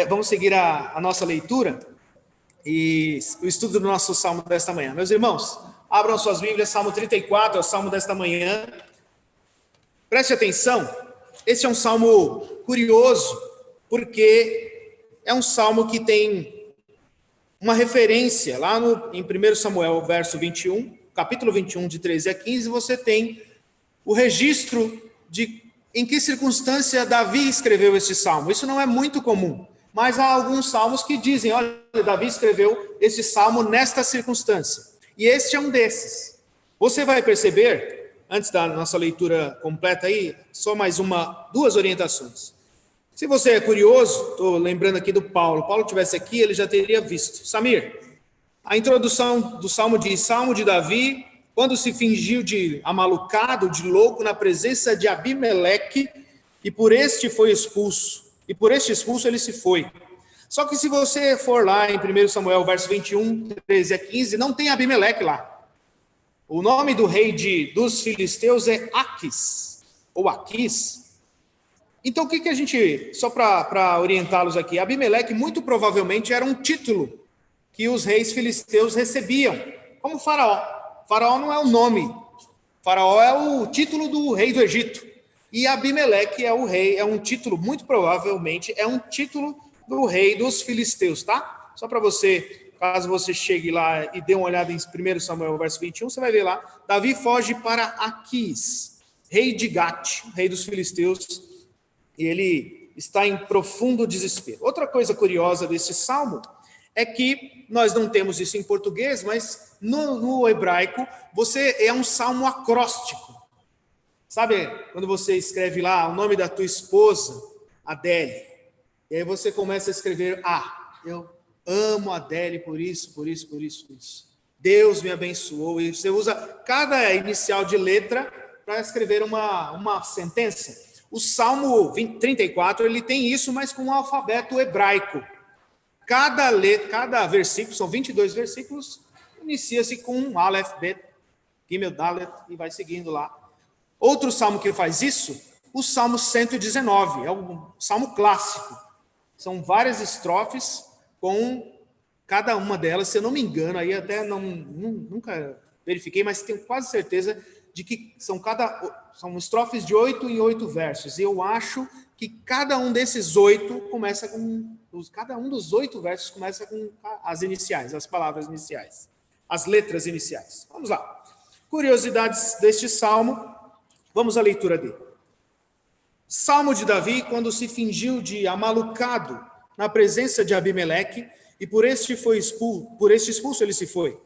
Vamos seguir a nossa leitura e o estudo do nosso salmo desta manhã. Meus irmãos, abram suas Bíblias, Salmo 34, é o salmo desta manhã. Preste atenção, esse é um salmo curioso, porque é um salmo que tem uma referência lá em 1 Samuel, verso 21, capítulo 21, de 13 a 15, você tem o registro de em que circunstância Davi escreveu este salmo. Isso não é muito comum, mas há alguns salmos que dizem, olha, Davi escreveu este salmo nesta circunstância. E este é um desses. Você vai perceber, antes da nossa leitura completa aí, só mais duas orientações. Se você é curioso, estou lembrando aqui do Paulo. Paulo estivesse aqui, ele já teria visto. Samir, a introdução do salmo diz, Salmo de Davi, quando se fingiu de amalucado, de louco, na presença de Abimeleque, e por este foi expulso. E por este expulso ele se foi. Só que se você for lá em 1 Samuel, verso 21, 13 a 15, não tem Abimeleque lá. O nome do rei dos filisteus é Aquis, ou Aquis. Então o que a gente, só para orientá-los aqui, Abimeleque muito provavelmente era um título que os reis filisteus recebiam, como Faraó. Faraó não é o nome, Faraó é o título do rei do Egito. E Abimeleque é o rei, é um título, muito provavelmente, é um título do rei dos filisteus, tá? Só para você, caso você chegue lá e dê uma olhada em 1 Samuel, verso 21, você vai ver lá, Davi foge para Aquis, rei de Gate, rei dos filisteus, e ele está em profundo desespero. Outra coisa curiosa desse salmo é que nós não temos isso em português, mas no hebraico, é um salmo acróstico. Sabe, quando você escreve lá o nome da tua esposa, Adele, e aí você começa a escrever, eu amo a Adele por isso. Deus me abençoou. E você usa cada inicial de letra para escrever uma sentença. O Salmo 34, ele tem isso, mas com o alfabeto hebraico. Cada versículo, são 22 versículos, inicia-se com um Aleph, Bet, Gimel, Dalet, e vai seguindo lá. Outro salmo que faz isso, o Salmo 119, é um salmo clássico. São várias estrofes com cada uma delas, se eu não me engano, aí até nunca verifiquei, mas tenho quase certeza de que são estrofes de 8 em 8 versos. E eu acho que cada um desses 8 começa com... Cada um dos 8 versos começa com as iniciais, as palavras iniciais, as letras iniciais. Vamos lá. Curiosidades deste salmo. Vamos à leitura dele. Salmo de Davi, quando se fingiu de amalucado na presença de Abimeleque, e por este expulso ele se foi.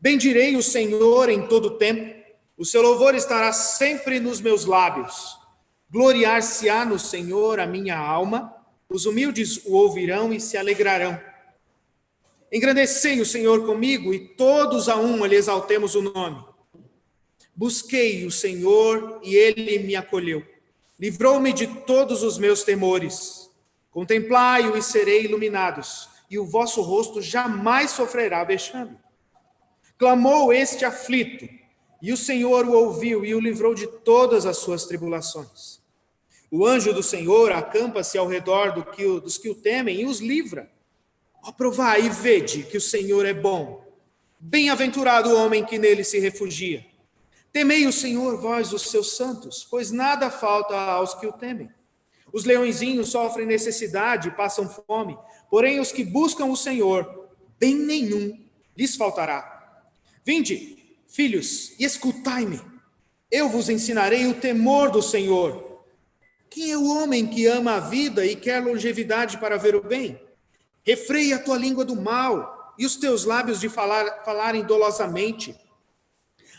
Bendirei o Senhor em todo o tempo, o seu louvor estará sempre nos meus lábios. Gloriar-se-á no Senhor a minha alma, os humildes o ouvirão e se alegrarão. Engrandecei o Senhor comigo, e todos a uma lhe exaltemos o nome. Busquei o Senhor, e ele me acolheu. Livrou-me de todos os meus temores. Contemplai-o e serei iluminados, e o vosso rosto jamais sofrerá vexame. Clamou este aflito, e o Senhor o ouviu e o livrou de todas as suas tribulações. O anjo do Senhor acampa-se ao redor dos que o temem e os livra. Ó, provai e vede que o Senhor é bom. Bem-aventurado o homem que nele se refugia. Temei o Senhor, vós, os seus santos, pois nada falta aos que o temem. Os leõezinhos sofrem necessidade e passam fome, porém os que buscam o Senhor, bem nenhum lhes faltará. Vinde, filhos, e escutai-me. Eu vos ensinarei o temor do Senhor. Quem é o homem que ama a vida e quer longevidade para ver o bem? Refreia a tua língua do mal e os teus lábios de falarem dolosamente.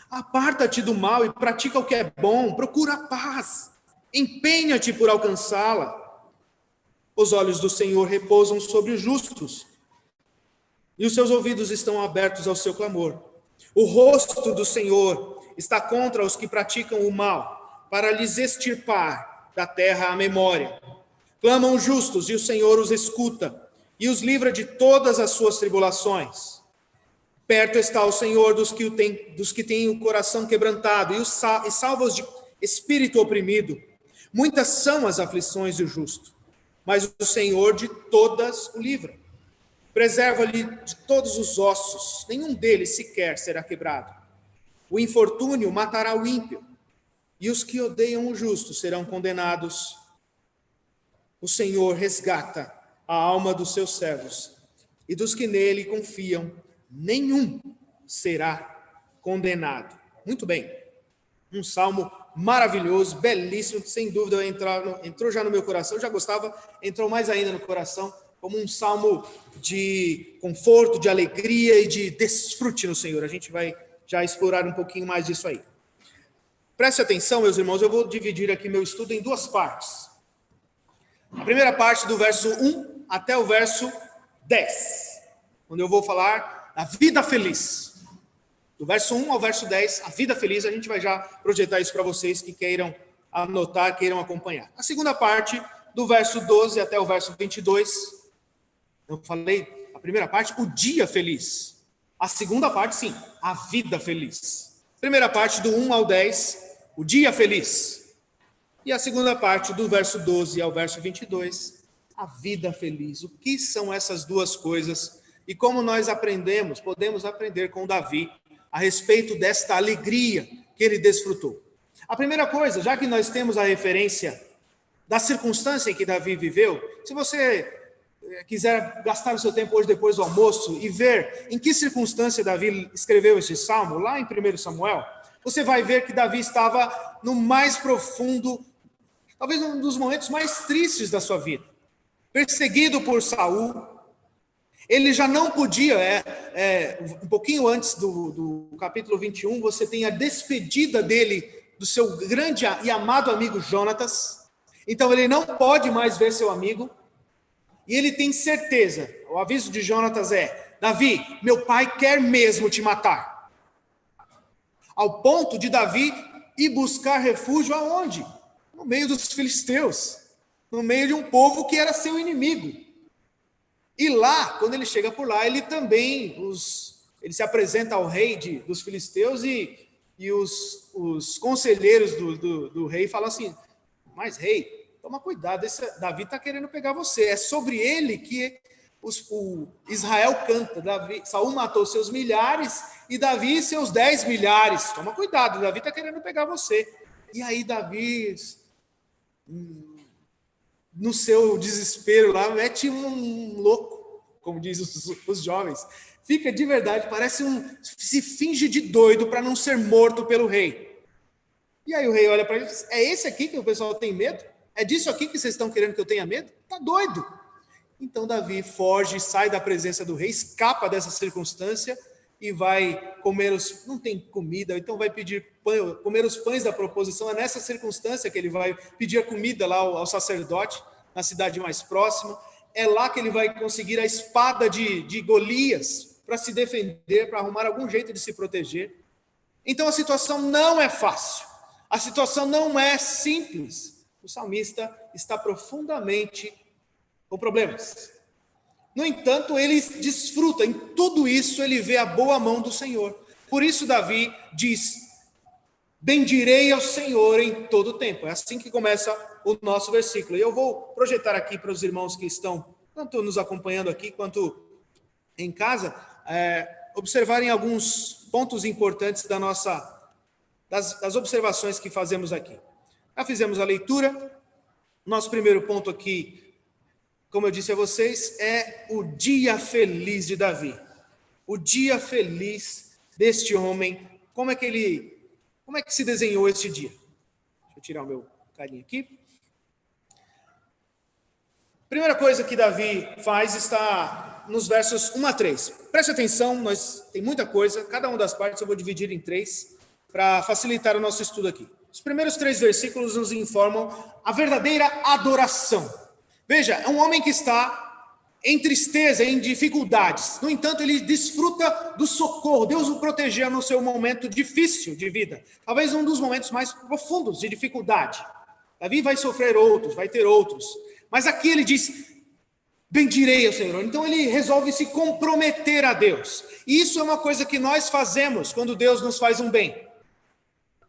Aparta-te do mal e pratica o que é bom, procura a paz, empenha-te por alcançá-la. Os olhos do Senhor repousam sobre os justos, e os seus ouvidos estão abertos ao seu clamor. O rosto do Senhor está contra os que praticam o mal, para lhes extirpar da terra a memória. Clamam os justos, e o Senhor os escuta, e os livra de todas as suas tribulações. Perto está o Senhor dos que têm o coração quebrantado e salva-os de espírito oprimido. Muitas são as aflições do justo, mas o Senhor de todas o livra. Preserva-lhe de todos os ossos, nenhum deles sequer será quebrado. O infortúnio matará o ímpio, e os que odeiam o justo serão condenados. O Senhor resgata a alma dos seus servos, e dos que nele confiam, nenhum será condenado. Muito bem, um salmo maravilhoso, belíssimo, que sem dúvida entrou já no meu coração, já gostava, entrou mais ainda no coração, como um salmo de conforto, de alegria e de desfrute no Senhor. A gente vai já explorar um pouquinho mais disso aí. Preste atenção, meus irmãos, eu vou dividir aqui meu estudo em duas partes. A primeira parte do verso 1 até o verso 10, onde eu vou falar da vida feliz. Do verso 1 ao verso 10, a vida feliz, a gente vai já projetar isso para vocês que queiram anotar, queiram acompanhar. A segunda parte, do verso 12 até o verso 22, eu falei, a primeira parte, o dia feliz. A segunda parte, sim, a vida feliz. Primeira parte, do 1 ao 10, o dia feliz. E a segunda parte, do verso 12 ao verso 22, a vida feliz. O que são essas duas coisas? E como nós aprendemos, podemos aprender com Davi a respeito desta alegria que ele desfrutou. A primeira coisa, já que nós temos a referência da circunstância em que Davi viveu, se você quiser gastar o seu tempo hoje depois do almoço e ver em que circunstância Davi escreveu esse salmo, lá em 1 Samuel, você vai ver que Davi estava no mais profundo, talvez um dos momentos mais tristes da sua vida. Perseguido por Saul, ele já não podia, um pouquinho antes do capítulo 21, você tem a despedida dele, do seu grande e amado amigo Jonatas. Então ele não pode mais ver seu amigo, e ele tem certeza, o aviso de Jonatas é: Davi, meu pai quer mesmo te matar. Ao ponto de Davi ir buscar refúgio aonde? No meio dos filisteus, no meio de um povo que era seu inimigo. E lá, quando ele chega por lá, ele também, ele se apresenta ao rei dos filisteus e os conselheiros do rei falam assim: mas rei, toma cuidado, Davi está querendo pegar você, é sobre ele que o Israel canta. Saul matou seus milhares e Davi seus 10 milhares, toma cuidado, Davi está querendo pegar você. E aí Davi, no seu desespero lá, mete um louco, como diz os jovens, fica de verdade, se finge de doido para não ser morto pelo rei. E aí o rei olha para ele e diz: é esse aqui que o pessoal tem medo? É disso aqui que vocês estão querendo que eu tenha medo? Tá doido! Então Davi foge, sai da presença do rei, escapa dessa circunstância e vai comer não tem comida, então vai comer os pães da proposição. É nessa circunstância que ele vai pedir a comida lá ao sacerdote, na cidade mais próxima. É lá que ele vai conseguir a espada de Golias para se defender, para arrumar algum jeito de se proteger. Então a situação não é fácil, a situação não é simples. O salmista está profundamente com problemas. No entanto, ele desfruta, em tudo isso ele vê a boa mão do Senhor. Por isso Davi diz: bendirei ao Senhor em todo o tempo. É assim que começa o nosso versículo. E eu vou projetar aqui para os irmãos que estão tanto nos acompanhando aqui quanto em casa, observarem alguns pontos importantes das observações que fazemos aqui. Já fizemos a leitura. Nosso primeiro ponto aqui, como eu disse a vocês, é o dia feliz de Davi. O dia feliz deste homem. Como é que se desenhou este dia? Deixa eu tirar o meu carinho aqui. Primeira coisa que Davi faz está nos versos 1 a 3. Preste atenção, tem muita coisa. Cada uma das partes eu vou dividir em 3 para facilitar o nosso estudo aqui. Os primeiros 3 versículos nos informam a verdadeira adoração. Veja, é um homem que está em tristeza, em dificuldades. No entanto, ele desfruta do socorro. Deus o protegeu no seu momento difícil de vida. Talvez um dos momentos mais profundos de dificuldade. Davi vai sofrer outros, vai ter outros. Mas aqui ele diz: bendirei ao Senhor. Então ele resolve se comprometer a Deus. E isso é uma coisa que nós fazemos quando Deus nos faz um bem.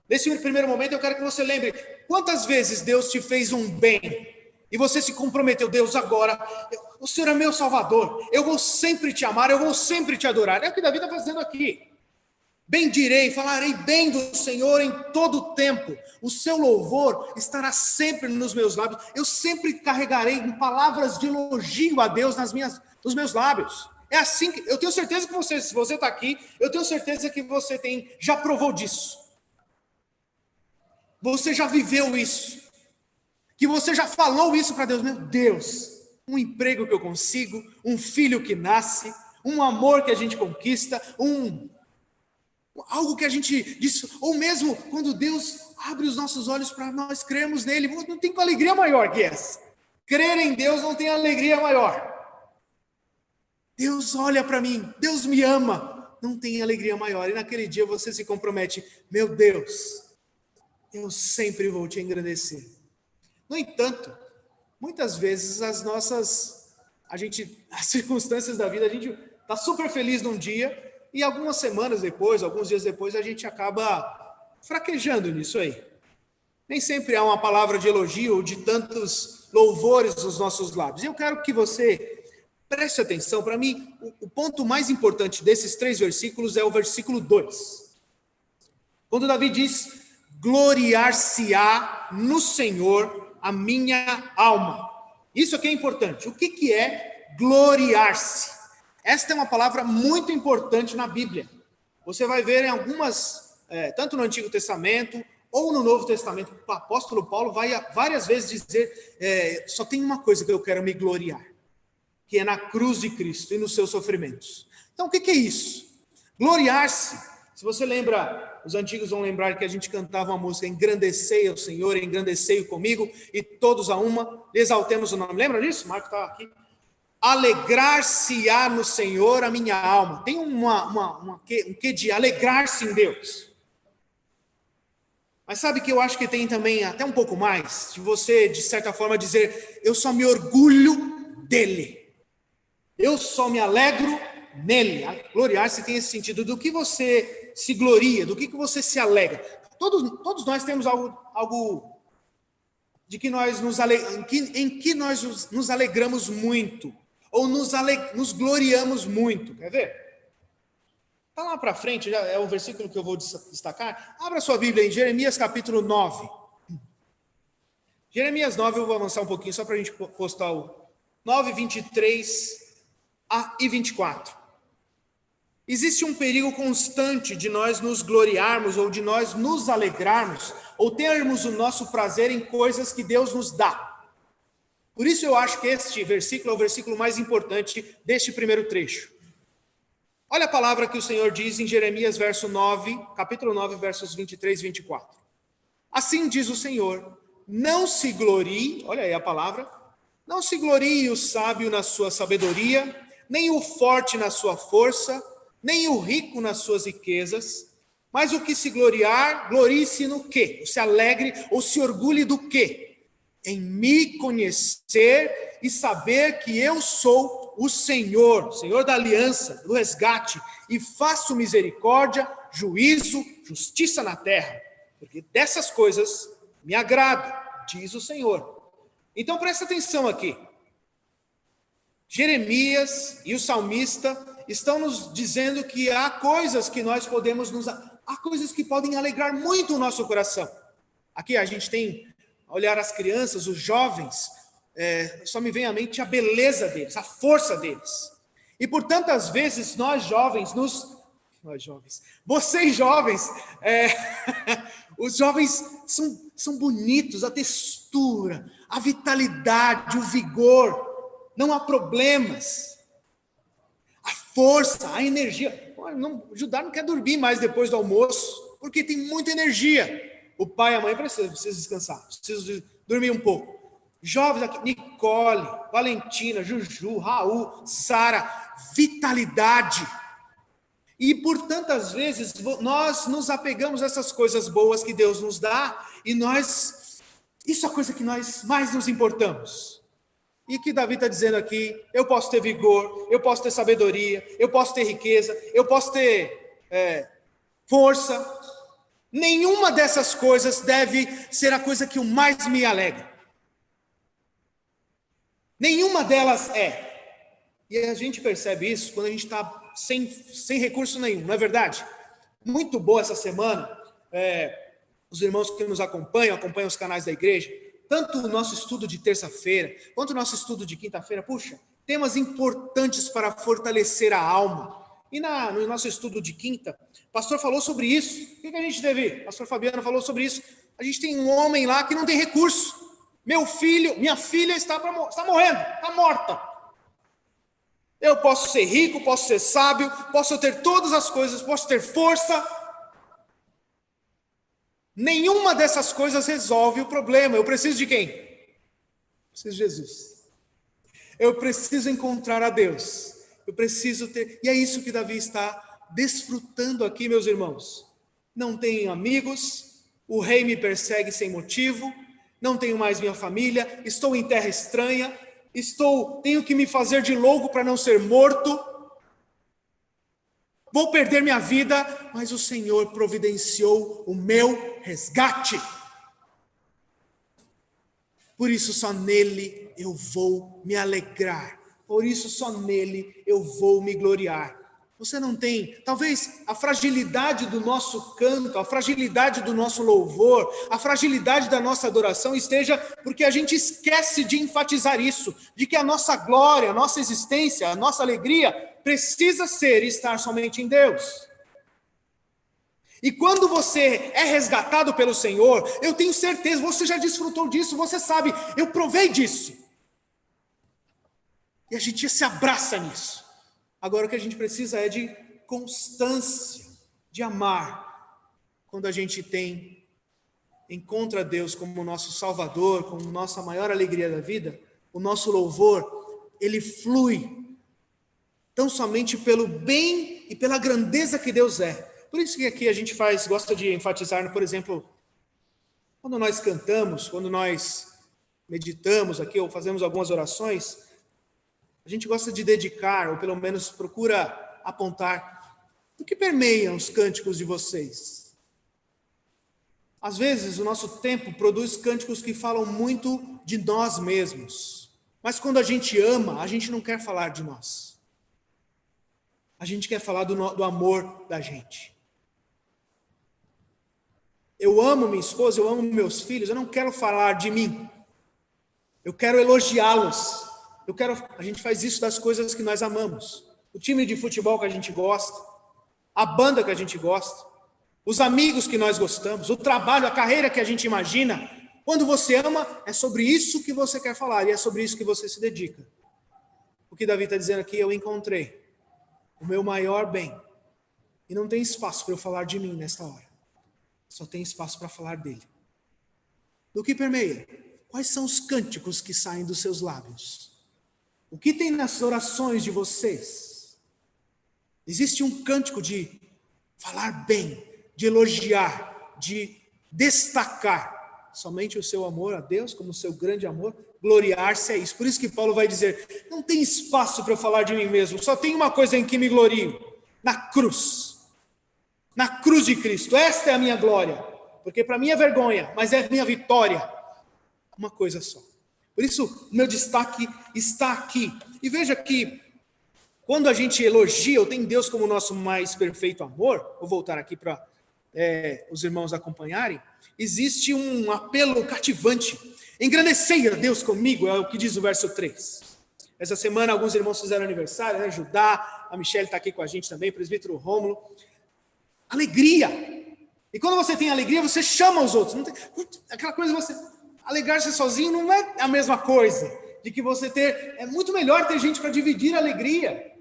Nesse primeiro momento eu quero que você lembre: quantas vezes Deus te fez um bem E você se comprometeu, Deus, agora, o Senhor é meu Salvador, eu vou sempre te amar, eu vou sempre te adorar. É o que Davi está fazendo aqui. Bendirei, falarei bem do Senhor em todo o tempo. O seu louvor estará sempre nos meus lábios. Eu sempre carregarei palavras de elogio a Deus nos meus lábios. É assim que eu tenho certeza que você, se você está aqui, eu tenho certeza que você já provou disso. Você já viveu isso. Que você já falou isso para Deus. Meu Deus, um emprego que eu consigo, um filho que nasce, um amor que a gente conquista, algo que a gente diz, ou mesmo quando Deus abre os nossos olhos para nós crermos nele, não tem alegria maior que essa. Crer em Deus não tem alegria maior. Deus olha para mim, Deus me ama, não tem alegria maior. E naquele dia você se compromete, meu Deus, eu sempre vou te engrandecer. No entanto, muitas vezes as circunstâncias da vida, a gente está super feliz num dia, e algumas semanas depois, alguns dias depois, a gente acaba fraquejando nisso aí. Nem sempre há uma palavra de elogio ou de tantos louvores nos nossos lábios. E eu quero que você preste atenção. Para mim, o ponto mais importante desses 3 versículos é o versículo 2. Quando Davi diz, gloriar-se-á no Senhor a minha alma. Isso aqui é importante. O que é gloriar-se? Esta é uma palavra muito importante na Bíblia. Você vai ver em algumas, tanto no Antigo Testamento ou no Novo Testamento, o apóstolo Paulo vai várias vezes dizer, só tem uma coisa que eu quero me gloriar, que é na cruz de Cristo e nos seus sofrimentos. Então, o que é isso? Gloriar-se. Se você lembra, os antigos vão lembrar que a gente cantava uma música, engrandecei ao Senhor, engrandecei comigo, e todos a uma, exaltemos o nome. Lembra disso? Marco está aqui. Alegrar-se-á no Senhor a minha alma. Tem um quê de alegrar-se em Deus. Mas sabe que eu acho que tem também até um pouco mais, de você, de certa forma, dizer, eu só me orgulho dele. Eu só me alegro nele. Gloriar-se tem esse sentido do que você se gloria, do que você se alegra. Todos nós temos algo de que nós em que nós nos alegramos muito, ou nos gloriamos muito. Quer ver? Está lá para frente, já é o versículo que eu vou destacar. Abra sua Bíblia em Jeremias capítulo 9. Jeremias 9, eu vou avançar um pouquinho, só para a gente postar o 9, 23 e 24. Existe um perigo constante de nós nos gloriarmos, ou de nós nos alegrarmos, ou termos o nosso prazer em coisas que Deus nos dá. Por isso eu acho que este versículo é o versículo mais importante deste primeiro trecho. Olha a palavra que o Senhor diz em Jeremias capítulo 9, versos 23 e 24. Assim diz o Senhor, não se glorie, olha aí a palavra, não se glorie o sábio na sua sabedoria, nem o forte na sua força, nem o rico nas suas riquezas, mas o que se gloriar, glorie-se no quê? Se alegre ou se orgulhe do quê? Em me conhecer e saber que eu sou o Senhor, Senhor da aliança, do resgate, e faço misericórdia, juízo, justiça na terra, porque dessas coisas me agrado, diz o Senhor. Então presta atenção aqui. Jeremias e o salmista estão nos dizendo que há coisas que nós podemos há coisas que podem alegrar muito o nosso coração. Aqui a gente tem olhar as crianças, os jovens, só me vem à mente a beleza deles, a força deles. E por tantas vezes vocês jovens, os jovens são bonitos, a textura, a vitalidade, o vigor, não há problemas, a força, a energia. O Judá não quer dormir mais depois do almoço, porque tem muita energia. O pai e a mãe precisam descansar, precisam dormir um pouco. Jovens aqui, Nicole, Valentina, Juju, Raul, Sara, vitalidade. E por tantas vezes nós nos apegamos a essas coisas boas que Deus nos dá, e isso é a coisa que nós mais nos importamos. E que Davi está dizendo aqui, eu posso ter vigor, eu posso ter sabedoria, eu posso ter riqueza, eu posso ter força. Nenhuma dessas coisas deve ser a coisa que o mais me alegra. Nenhuma delas é. E a gente percebe isso quando a gente está sem recurso nenhum, não é verdade? Muito boa essa semana, os irmãos que nos acompanham os canais da igreja, tanto o nosso estudo de terça-feira, quanto o nosso estudo de quinta-feira, puxa, temas importantes para fortalecer a alma. E no nosso estudo de quinta, o pastor falou sobre isso. O que a gente teve? O pastor Fabiano falou sobre isso. A gente tem um homem lá que não tem recurso. Minha filha está morrendo, está morta. Eu posso ser rico, posso ser sábio, posso ter todas as coisas, posso ter força. Nenhuma dessas coisas resolve o problema. Eu preciso de quem? Eu preciso de Jesus. Eu preciso encontrar a Deus. Eu preciso ter... E é isso que Davi está desfrutando aqui, meus irmãos. Não tenho amigos, o rei me persegue sem motivo, não tenho mais minha família, estou em terra estranha, tenho que me fazer de louco para não ser morto, vou perder minha vida, mas o Senhor providenciou o meu resgate. Por isso só nele eu vou me alegrar, por isso só nele eu vou me gloriar. Você não tem, talvez a fragilidade do nosso canto, a fragilidade do nosso louvor, a fragilidade da nossa adoração esteja porque a gente esquece de enfatizar isso, de que a nossa glória, a nossa existência, a nossa alegria precisa ser e estar somente em Deus. E quando você é resgatado pelo Senhor, eu tenho certeza, você já desfrutou disso, você sabe, eu provei disso. E a gente se abraça nisso. Agora o que a gente precisa é de constância, de amar. Quando a gente encontra Deus como nosso Salvador, como nossa maior alegria da vida, o nosso louvor, ele flui tão somente pelo bem e pela grandeza que Deus é. Por isso que aqui a gente gosta de enfatizar, por exemplo, quando nós cantamos, quando nós meditamos aqui ou fazemos algumas orações, a gente gosta de dedicar, ou pelo menos procura apontar, o que permeia os cânticos de vocês. Às vezes o nosso tempo produz cânticos que falam muito de nós mesmos, mas quando a gente ama, a gente não quer falar de nós. A gente quer falar do amor da gente. Eu amo minha esposa, eu amo meus filhos, eu não quero falar de mim. Eu quero elogiá-los. A gente faz isso das coisas que nós amamos. O time de futebol que a gente gosta, a banda que a gente gosta, os amigos que nós gostamos, o trabalho, a carreira que a gente imagina. Quando você ama, é sobre isso que você quer falar e é sobre isso que você se dedica. O que Davi está dizendo aqui, eu encontrei o meu maior bem. E não tem espaço para eu falar de mim nesta hora. Só tem espaço para falar dele. Do que permeia? Quais são os cânticos que saem dos seus lábios? O que tem nas orações de vocês? Existe um cântico de falar bem, de elogiar, de destacar somente o seu amor a Deus como o seu grande amor, gloriar-se é isso. Por isso que Paulo vai dizer, não tem espaço para eu falar de mim mesmo, só tem uma coisa em que me glorio, na cruz de Cristo, esta é a minha glória, porque para mim é vergonha, mas é minha vitória, uma coisa só. Por isso, o meu destaque está aqui. E veja que, quando a gente elogia ou tem Deus como nosso mais perfeito amor, vou voltar aqui para os irmãos acompanharem, existe um apelo cativante. Engrandecei a Deus comigo, é o que diz o verso 3. Essa semana, alguns irmãos fizeram aniversário, né? Judá, a Michelle está aqui com a gente também, o presbítero Rômulo. Alegria. E quando você tem alegria, você chama os outros. Não tem, aquela coisa de você... Alegrar-se sozinho não é a mesma coisa de que você ter... É muito melhor ter gente para dividir a alegria.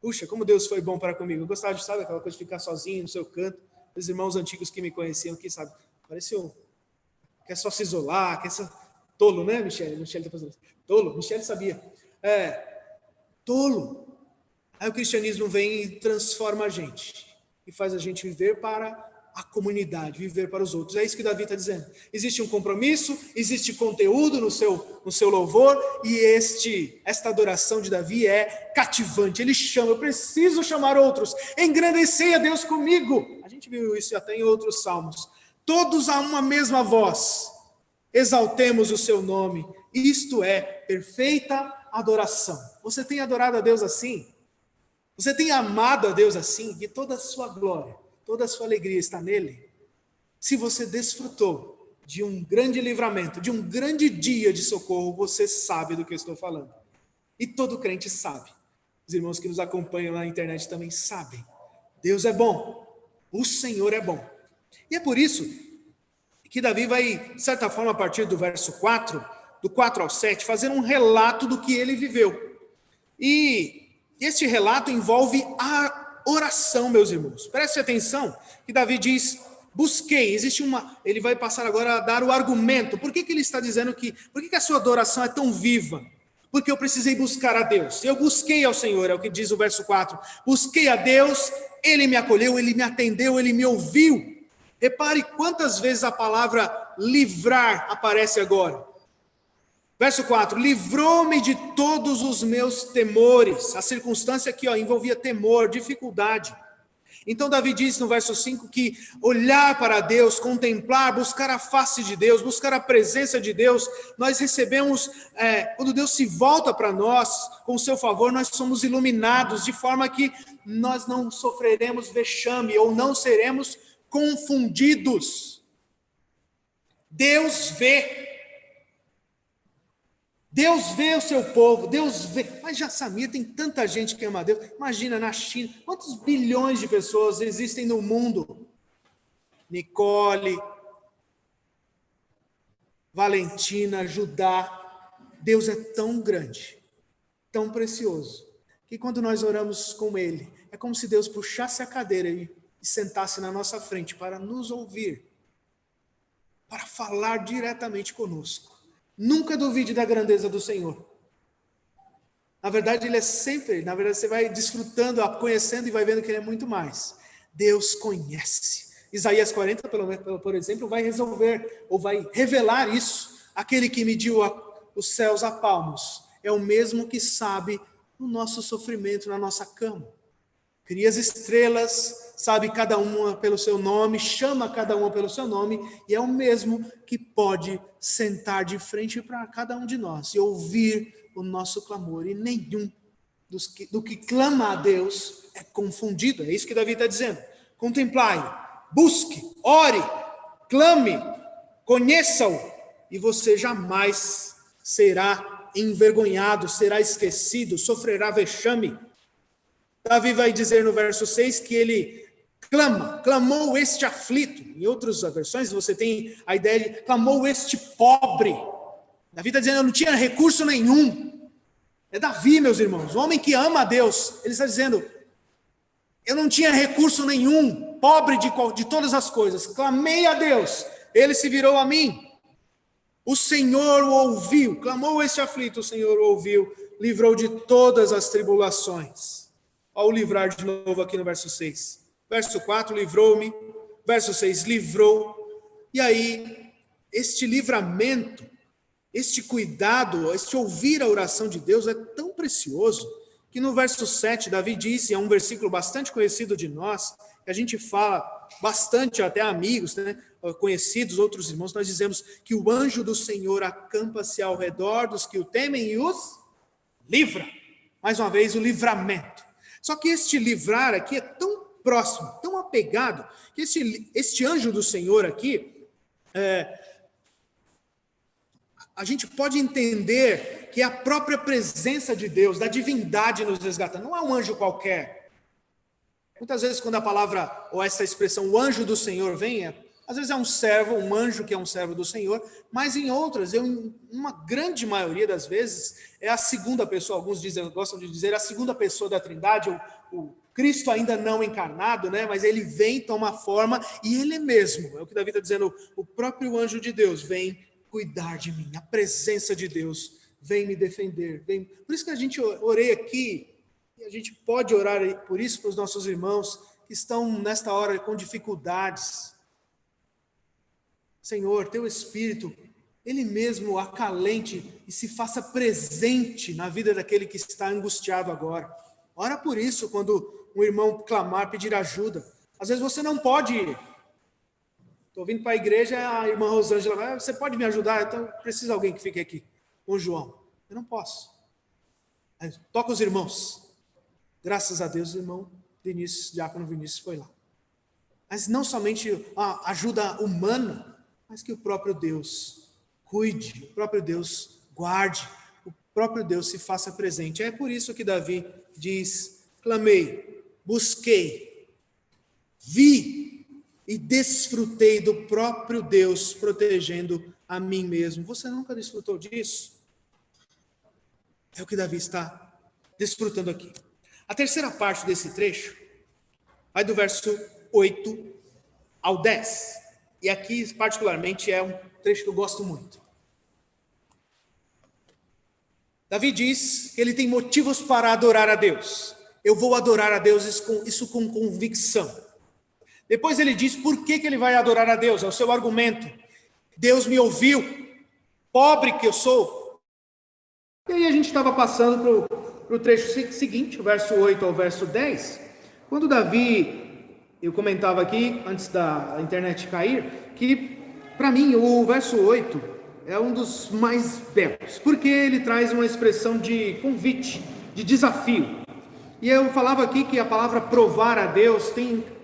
Puxa, como Deus foi bom para comigo. Eu gostava de, sabe, aquela coisa de ficar sozinho no seu canto. Os irmãos antigos que me conheciam aqui, sabe? Parece quer só se isolar, quer ser tolo, né, Michele? Michele está fazendo isso. Tolo, Michele sabia. Tolo. Aí o cristianismo vem e transforma a gente. E faz a gente viver para a comunidade, viver para os outros. É isso que Davi está dizendo. Existe um compromisso, existe conteúdo no seu louvor, e esta adoração de Davi é cativante. Ele chama, eu preciso chamar outros. Engrandecei a Deus comigo. A gente viu isso até em outros salmos. Todos a uma mesma voz. Exaltemos o seu nome Isto é perfeita adoração. Você tem adorado a Deus assim? Você tem amado a Deus assim? Que toda a sua glória, toda a sua alegria está nele? Se você desfrutou de um grande livramento, de um grande dia de socorro, você sabe do que eu estou falando. E todo crente sabe. Os irmãos que nos acompanham na internet também sabem. Deus é bom. O Senhor é bom. E é por isso que Davi vai, de certa forma, a partir do verso 4, do 4 ao 7, fazer um relato do que ele viveu. E este relato envolve a oração, meus irmãos. Preste atenção que Davi diz, busquei. Ele vai passar agora a dar o argumento. Por que ele está dizendo por que a sua adoração é tão viva? Porque eu precisei buscar a Deus. Eu busquei ao Senhor, é o que diz o verso 4. Busquei a Deus, Ele me acolheu, Ele me atendeu, Ele me ouviu. Repare quantas vezes a palavra livrar aparece agora. Verso 4, livrou-me de todos os meus temores. A circunstância aqui envolvia temor, dificuldade. Então Davi diz no verso 5 que olhar para Deus, contemplar, buscar a face de Deus, buscar a presença de Deus, nós recebemos, quando Deus se volta para nós, com o seu favor, nós somos iluminados, de forma que nós não sofreremos vexame, ou não seremos confundidos. Deus vê o seu povo, Deus vê. Mas já sabia, tem tanta gente que ama a Deus. Imagina na China, quantos bilhões de pessoas existem no mundo? Nicole, Valentina, Judá. Deus é tão grande, tão precioso, que quando nós oramos com Ele, é como se Deus puxasse a cadeira e sentasse na nossa frente para nos ouvir, para falar diretamente conosco. Nunca duvide da grandeza do Senhor. Na verdade, Ele é sempre, você vai desfrutando, conhecendo e vai vendo que Ele é muito mais. Deus conhece. Isaías 40, por exemplo, vai resolver, ou vai revelar isso. Aquele que mediu os céus a palmos, é o mesmo que sabe o nosso sofrimento na nossa cama. Cria as estrelas, sabe cada uma pelo seu nome, chama cada uma pelo seu nome, e é o mesmo que pode sentar de frente para cada um de nós e ouvir o nosso clamor. E nenhum do que clama a Deus é confundido. É isso que Davi está dizendo. Contemplai, busque, ore, clame, conheça-o, e você jamais será envergonhado, será esquecido, sofrerá vexame. Davi vai dizer no verso 6 que ele clamou este aflito. Em outras versões você tem a ideia de clamou este pobre. Davi está dizendo, eu não tinha recurso nenhum. É Davi, meus irmãos, o homem que ama a Deus. Ele está dizendo, eu não tinha recurso nenhum, pobre de todas as coisas. Clamei a Deus, Ele se virou a mim. O Senhor o ouviu, clamou este aflito, o Senhor o ouviu, livrou de todas as tribulações. Ao livrar de novo aqui no verso 6. Verso 4, livrou-me. Verso 6, livrou. E aí, este livramento, este cuidado, este ouvir a oração de Deus é tão precioso, que no verso 7, Davi disse, é um versículo bastante conhecido de nós, que a gente fala bastante, até amigos, né, conhecidos, outros irmãos, nós dizemos que o anjo do Senhor acampa-se ao redor dos que o temem e os livra. Mais uma vez, o livramento. Só que este livrar aqui é tão próximo, tão apegado, que este anjo do Senhor aqui, a gente pode entender que é a própria presença de Deus, da divindade nos resgatando. Não é um anjo qualquer. Muitas vezes quando a palavra, ou essa expressão, o anjo do Senhor vem, às vezes é um servo, um anjo que é um servo do Senhor, mas em outras, uma grande maioria das vezes, é a segunda pessoa, alguns gostam de dizer, a segunda pessoa da Trindade, o Cristo ainda não encarnado, né? Mas ele vem, toma forma, e ele mesmo, é o que Davi está dizendo, o próprio anjo de Deus vem cuidar de mim, a presença de Deus vem me defender. Por isso que a gente orei aqui, e a gente pode orar por isso para os nossos irmãos que estão nesta hora com dificuldades. Senhor, teu Espírito, Ele mesmo acalente e se faça presente na vida daquele que está angustiado agora. Ora por isso, quando um irmão clamar, pedir ajuda. Às vezes você não pode ir. Estou vindo para a igreja, a irmã Rosângela vai, você pode me ajudar? Então, precisa de alguém que fique aqui. com João. Eu não posso. Aí, toca os irmãos. Graças a Deus, o irmão Vinícius, diácono Vinícius foi lá. Mas não somente a ajuda humana, mas que o próprio Deus cuide, o próprio Deus guarde, o próprio Deus se faça presente. É por isso que Davi diz: clamei, busquei, vi e desfrutei do próprio Deus protegendo a mim mesmo. Você nunca desfrutou disso? É o que Davi está desfrutando aqui. A terceira parte desse trecho vai do verso 8 ao 10. E aqui, particularmente, é um trecho que eu gosto muito. Davi diz que ele tem motivos para adorar a Deus. Eu vou adorar a Deus, isso com convicção. Depois ele diz por que ele vai adorar a Deus. É o seu argumento. Deus me ouviu, pobre que eu sou. E aí a gente estava passando para o trecho seguinte, o verso 8 ao verso 10, quando Davi, eu comentava aqui, antes da internet cair, que para mim o verso 8 é um dos mais belos, porque ele traz uma expressão de convite, de desafio. E eu falava aqui que a palavra provar a Deus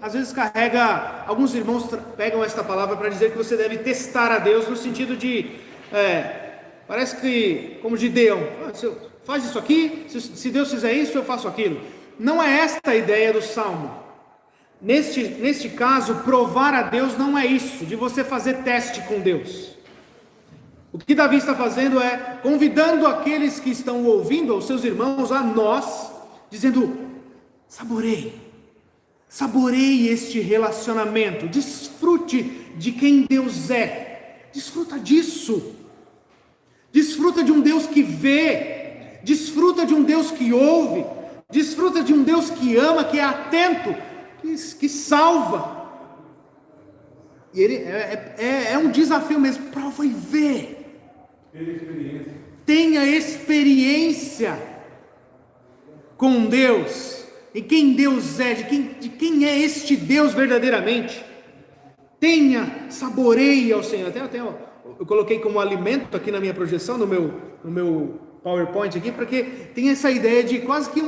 às vezes carrega, alguns irmãos pegam esta palavra para dizer que você deve testar a Deus, no sentido de, parece que, como Gideão, faz isso aqui, se Deus fizer isso, eu faço aquilo. Não é esta a ideia do Salmo. Neste caso, provar a Deus não é isso, de você fazer teste com Deus. O que Davi está fazendo é convidando aqueles que estão ouvindo, aos seus irmãos, a nós, dizendo: saboreie este relacionamento, desfrute de quem Deus é, desfruta disso, desfruta de um Deus que vê, desfruta de um Deus que ouve, desfruta de um Deus que ama, que é atento, que salva. E ele é um desafio mesmo, prova e vê. Tenha experiência com Deus, e quem Deus é, de quem é este Deus verdadeiramente. Saboreie ao Senhor. Eu coloquei como alimento aqui na minha projeção, no meu PowerPoint aqui, porque tem essa ideia de quase que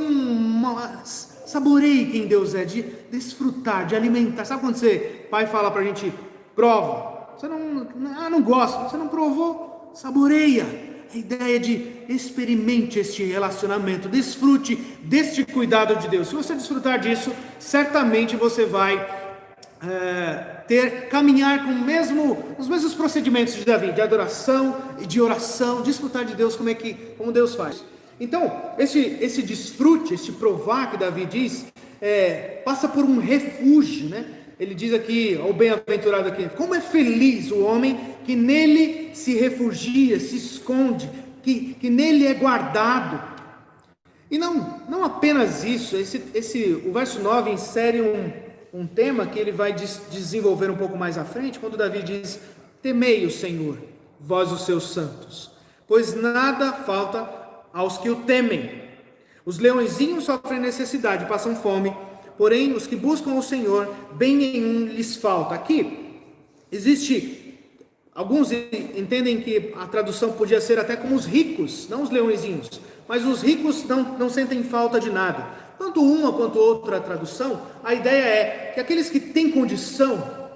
saboreie quem Deus é, de desfrutar, de alimentar. Sabe quando pai fala pra gente, prova, você não gosta, você não provou, saboreia. A ideia de experimente este relacionamento, desfrute deste cuidado de Deus. Se você desfrutar disso, certamente você vai caminhar com os mesmos procedimentos de Davi, de adoração e de oração, desfrutar de Deus como Deus faz. Então, esse desfrute, esse provar que Davi diz, passa por um refúgio, né? Ele diz aqui, ao bem-aventurado aqui, como é feliz o homem que nele se refugia, se esconde, que nele é guardado. E não apenas isso, o verso 9 insere um tema que ele vai desenvolver um pouco mais à frente, quando Davi diz: temei o Senhor, vós os seus santos, pois nada falta aos que o temem. Os leõezinhos sofrem necessidade, passam fome, porém os que buscam o Senhor, bem nenhum lhes falta. Aqui alguns entendem que a tradução podia ser até como os ricos, não os leõezinhos, mas os ricos não sentem falta de nada. Tanto uma quanto outra tradução, a ideia é que aqueles que têm condição,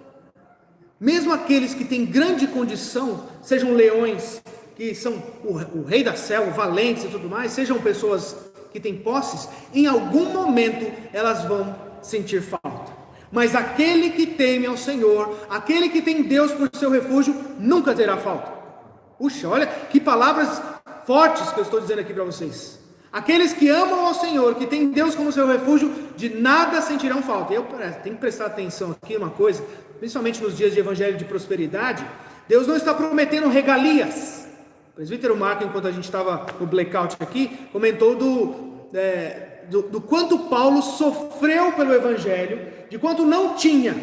mesmo aqueles que têm grande condição, sejam leões, que são o rei da selva, valentes e tudo mais, sejam pessoas que têm posses, em algum momento elas vão sentir falta. Mas aquele que teme ao Senhor, aquele que tem Deus por seu refúgio, nunca terá falta. Puxa, olha que palavras fortes que eu estou dizendo aqui para vocês. Aqueles que amam ao Senhor, que têm Deus como seu refúgio, de nada sentirão falta. Eu tenho que prestar atenção aqui uma coisa, principalmente nos dias de evangelho de prosperidade. Deus não está prometendo regalias. O presbítero Marco, enquanto a gente estava no blackout aqui, comentou do quanto Paulo sofreu pelo evangelho, de quanto não tinha.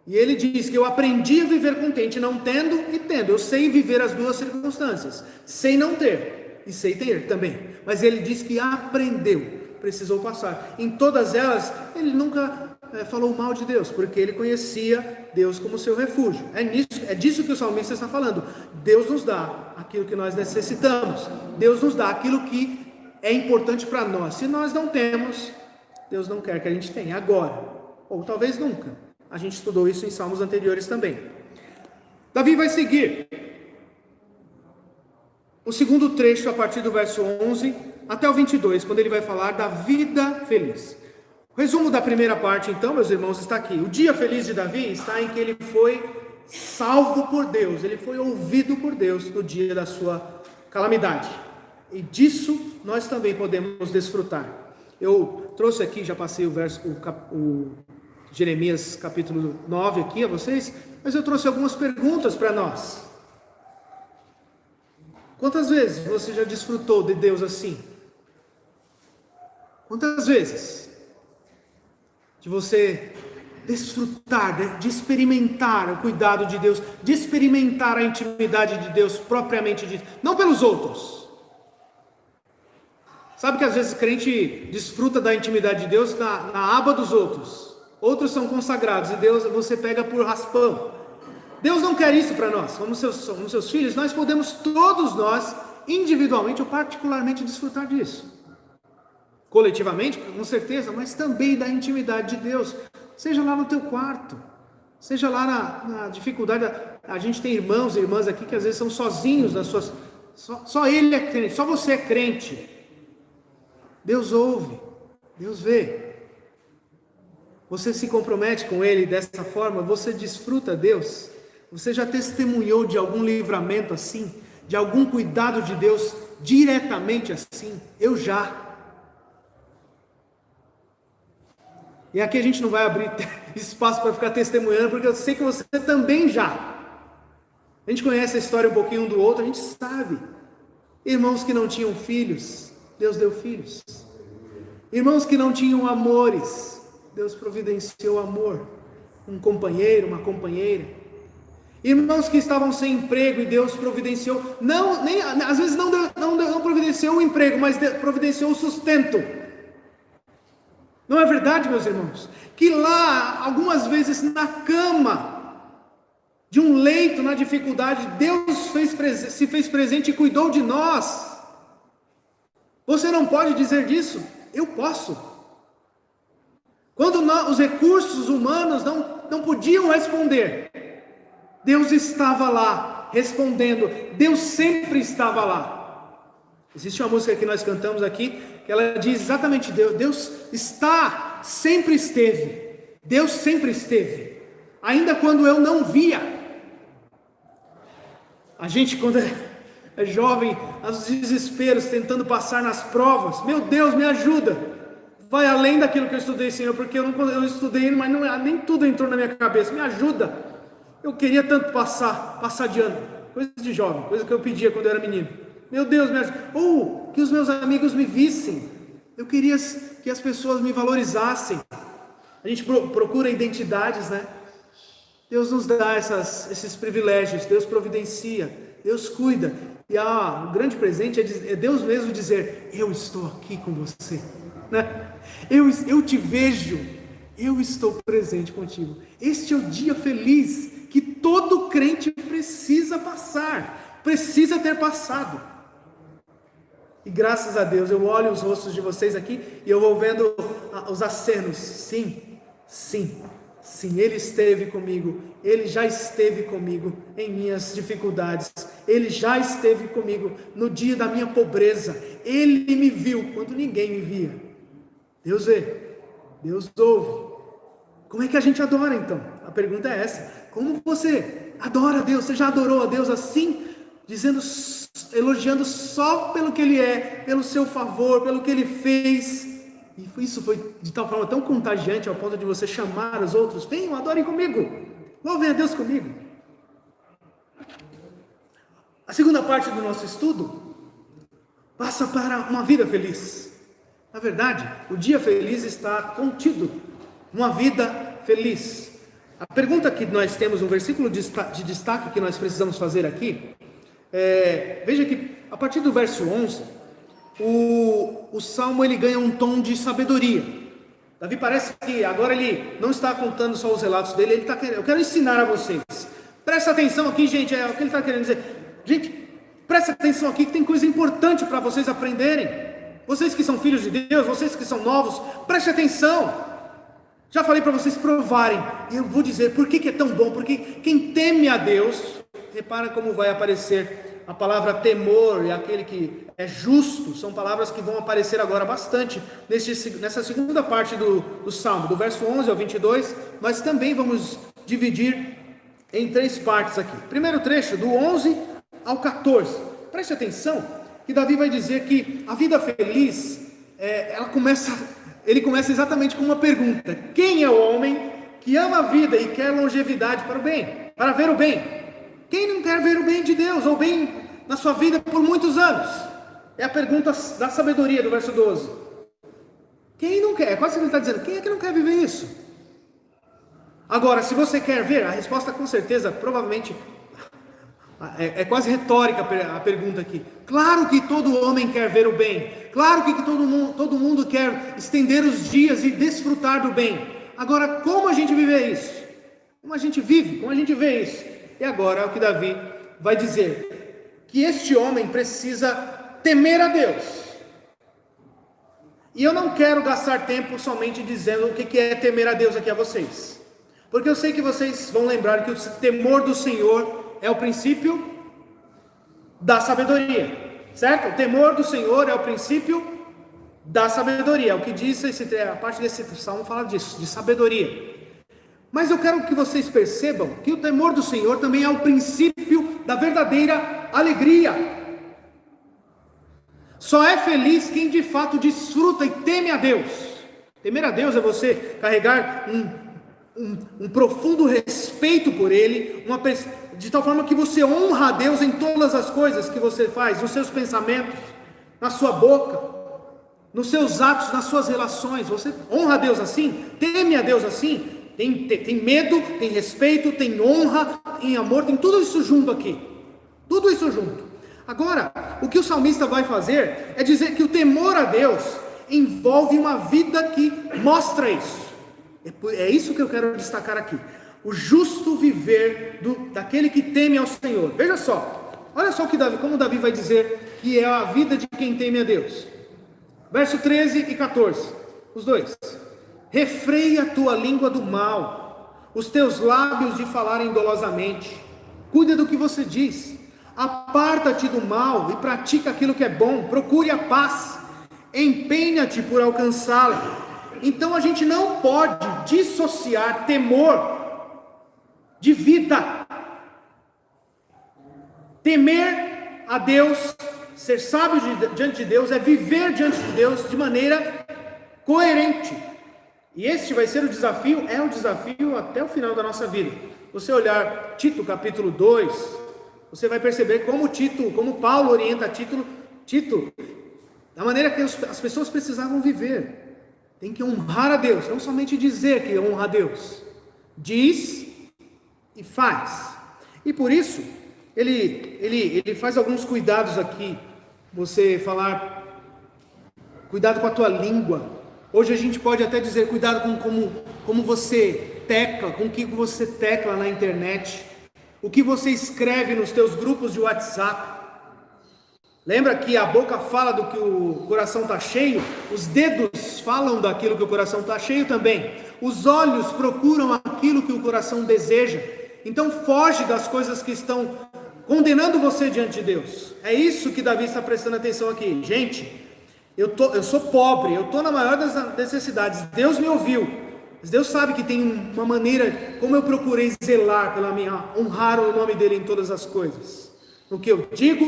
E ele diz que eu aprendi a viver contente, não tendo e tendo. Eu sei viver as duas circunstâncias, sei não ter e sei ter também. Mas ele diz que aprendeu, precisou passar. Em todas elas, ele nunca falou mal de Deus, porque ele conhecia Deus como seu refúgio. É disso que o salmista está falando. Deus nos dá aquilo que nós necessitamos. Deus nos dá aquilo que é importante para nós. Se nós não temos, Deus não quer que a gente tenha agora, ou talvez nunca. A gente estudou isso em salmos anteriores também. Davi vai seguir o segundo trecho a partir do verso 11 até o 22, quando ele vai falar da vida feliz. O resumo da primeira parte, então, meus irmãos, está aqui. O dia feliz de Davi está em que ele foi salvo por Deus, ele foi ouvido por Deus no dia da sua calamidade. E disso nós também podemos desfrutar. Eu trouxe aqui, já passei o Jeremias capítulo 9 aqui a vocês, mas eu trouxe algumas perguntas para nós. Quantas vezes você já desfrutou de Deus assim? Quantas vezes? De você desfrutar, de experimentar o cuidado de Deus, de experimentar a intimidade de Deus propriamente dita, não pelos outros. Sabe que às vezes o crente desfruta da intimidade de Deus na aba dos outros. Outros são consagrados e Deus você pega por raspão. Deus não quer isso para nós. Como seus filhos, nós podemos todos nós, individualmente ou particularmente, desfrutar disso. Coletivamente, com certeza, mas também da intimidade de Deus. Seja lá no teu quarto, seja lá na dificuldade. A gente tem irmãos e irmãs aqui que às vezes são sozinhos nas suas. Só ele é crente, só você é crente. Deus ouve, Deus vê. Você se compromete com Ele dessa forma, você desfruta Deus. Você já testemunhou de algum livramento assim? De algum cuidado de Deus diretamente assim? Eu já. E aqui a gente não vai abrir espaço para ficar testemunhando, porque eu sei que você também já. A gente conhece a história um pouquinho um do outro, a gente sabe. Irmãos que não tinham filhos, Deus deu filhos. Irmãos que não tinham amores, Deus providenciou amor. Um companheiro, uma companheira. Irmãos que estavam sem emprego e Deus providenciou, às vezes não providenciou o emprego, mas providenciou o sustento. Não é verdade, meus irmãos? Que lá, algumas vezes na cama, de um leito, na dificuldade, Deus se fez presente e cuidou de nós. Você não pode dizer disso? Eu posso. Quando os recursos humanos não podiam responder, Deus estava lá, respondendo. Deus sempre estava lá. Existe uma música que nós cantamos aqui, que ela diz exatamente, Deus está, sempre esteve. Deus sempre esteve. Ainda quando eu não via. A gente, quando é jovem, aos desesperos, tentando passar nas provas, meu Deus, me ajuda. Vai além daquilo que eu estudei, Senhor, porque eu estudei, mas nem tudo entrou na minha cabeça. Me ajuda. Eu queria tanto passar de ano. Coisa de jovem, coisa que eu pedia quando eu era menino. Meu Deus, me ajuda. Ou que os meus amigos me vissem. Eu queria que as pessoas me valorizassem. A gente procura identidades, né? Deus nos dá esses privilégios. Deus providencia. Deus cuida. E o grande presente é Deus mesmo dizer: eu estou aqui com você. Né? Eu te vejo, eu estou presente contigo. Este é o dia feliz que todo crente precisa passar, precisa ter passado. E graças a Deus, eu olho os rostos de vocês aqui e eu vou vendo os acenos. Sim, Ele esteve comigo, Ele já esteve comigo em minhas dificuldades, Ele já esteve comigo no dia da minha pobreza, Ele me viu quando ninguém me via. Deus vê, Deus ouve. Como é que a gente adora então? A pergunta é essa: como você adora a Deus? Você já adorou a Deus assim? Elogiando só pelo que Ele é, pelo seu favor, pelo que Ele fez. E isso foi de tal forma tão contagiante ao ponto de você chamar os outros: venham, adorem comigo, louvem a Deus comigo. A segunda parte do nosso estudo passa para uma vida feliz. Na verdade, o dia feliz está contido numa vida feliz. A pergunta que nós temos, um versículo de destaque que nós precisamos fazer aqui, veja que a partir do verso 11, o Salmo ele ganha um tom de sabedoria. Davi parece que agora ele não está contando só os relatos dele, eu quero ensinar a vocês. Presta atenção aqui, gente, é o que ele está querendo dizer. Gente, presta atenção aqui que tem coisa importante para vocês aprenderem. Vocês que são filhos de Deus, vocês que são novos, preste atenção. Já falei para vocês provarem, e eu vou dizer por que é tão bom, porque quem teme a Deus, repara como vai aparecer a palavra temor e aquele que é justo, são palavras que vão aparecer agora bastante nessa segunda parte do Salmo, do verso 11 ao 22, mas também vamos dividir em 3 partes aqui. Primeiro trecho, do 11 ao 14, preste atenção, que Davi vai dizer que a vida feliz, ele começa exatamente com uma pergunta: quem é o homem que ama a vida e quer longevidade para o bem, para ver o bem? Quem não quer ver o bem de Deus, ou bem na sua vida por muitos anos? É a pergunta da sabedoria do verso 12. Quem não quer? Quase que ele está dizendo, quem é que não quer viver isso? Agora, se você quer ver, a resposta com certeza, provavelmente, é quase retórica a pergunta aqui. Claro que todo homem quer ver o bem. Claro que todo mundo quer estender os dias e desfrutar do bem. Agora, como a gente vive isso? Como a gente vive? Como a gente vê isso? E agora é o que Davi vai dizer. Que este homem precisa temer a Deus. E eu não quero gastar tempo somente dizendo o que é temer a Deus aqui a vocês. Porque eu sei que vocês vão lembrar que o temor do Senhor é o princípio da sabedoria, certo? O temor do Senhor é o princípio da sabedoria. O que diz a parte desse salmo fala disso, de sabedoria. Mas eu quero que vocês percebam que o temor do Senhor também é o princípio da verdadeira alegria. Só é feliz quem de fato desfruta e teme a Deus. Temer a Deus é você carregar um profundo respeito por Ele, de tal forma que você honra a Deus em todas as coisas que você faz, nos seus pensamentos, na sua boca, nos seus atos, nas suas relações. Você honra a Deus assim, teme a Deus assim, tem medo, tem respeito, tem honra, tem amor, tem tudo isso junto aqui, tudo isso junto. Agora, o que o salmista vai fazer é dizer que o temor a Deus envolve uma vida que mostra isso. É isso que eu quero destacar aqui. O justo viver daquele que teme ao Senhor. Veja só, olha só como Davi vai dizer que é a vida de quem teme a Deus. Verso 13 e 14, os dois. Refreia a tua língua do mal, os teus lábios de falarem dolosamente. Cuida do que você diz. Aparta-te do mal e pratica aquilo que é bom. Procure a paz. Empenha-te por alcançá-la. Então a gente não pode dissociar temor de vida. Temer a Deus, ser sábio diante de Deus, é viver diante de Deus de maneira coerente. E este vai ser o desafio até o final da nossa vida. Você olhar Tito capítulo 2, você vai perceber como Paulo orienta Tito, da maneira que as pessoas precisavam viver. Tem que honrar a Deus, não somente dizer que honra a Deus. Diz e faz. E por isso, ele faz alguns cuidados aqui. Você falar, cuidado com a tua língua. Hoje a gente pode até dizer, cuidado com como você tecla, com o que você tecla na internet. O que você escreve nos teus grupos de WhatsApp. Lembra que a boca fala do que o coração está cheio? Os dedos falam daquilo que o coração está cheio também. Os olhos procuram aquilo que o coração deseja. Então foge das coisas que estão condenando você diante de Deus. É isso que Davi está prestando atenção aqui. Gente, eu sou pobre, eu estou na maior das necessidades. Deus me ouviu. Mas Deus sabe que tem uma maneira, como eu procurei zelar honrar o nome dele em todas as coisas. No que eu digo,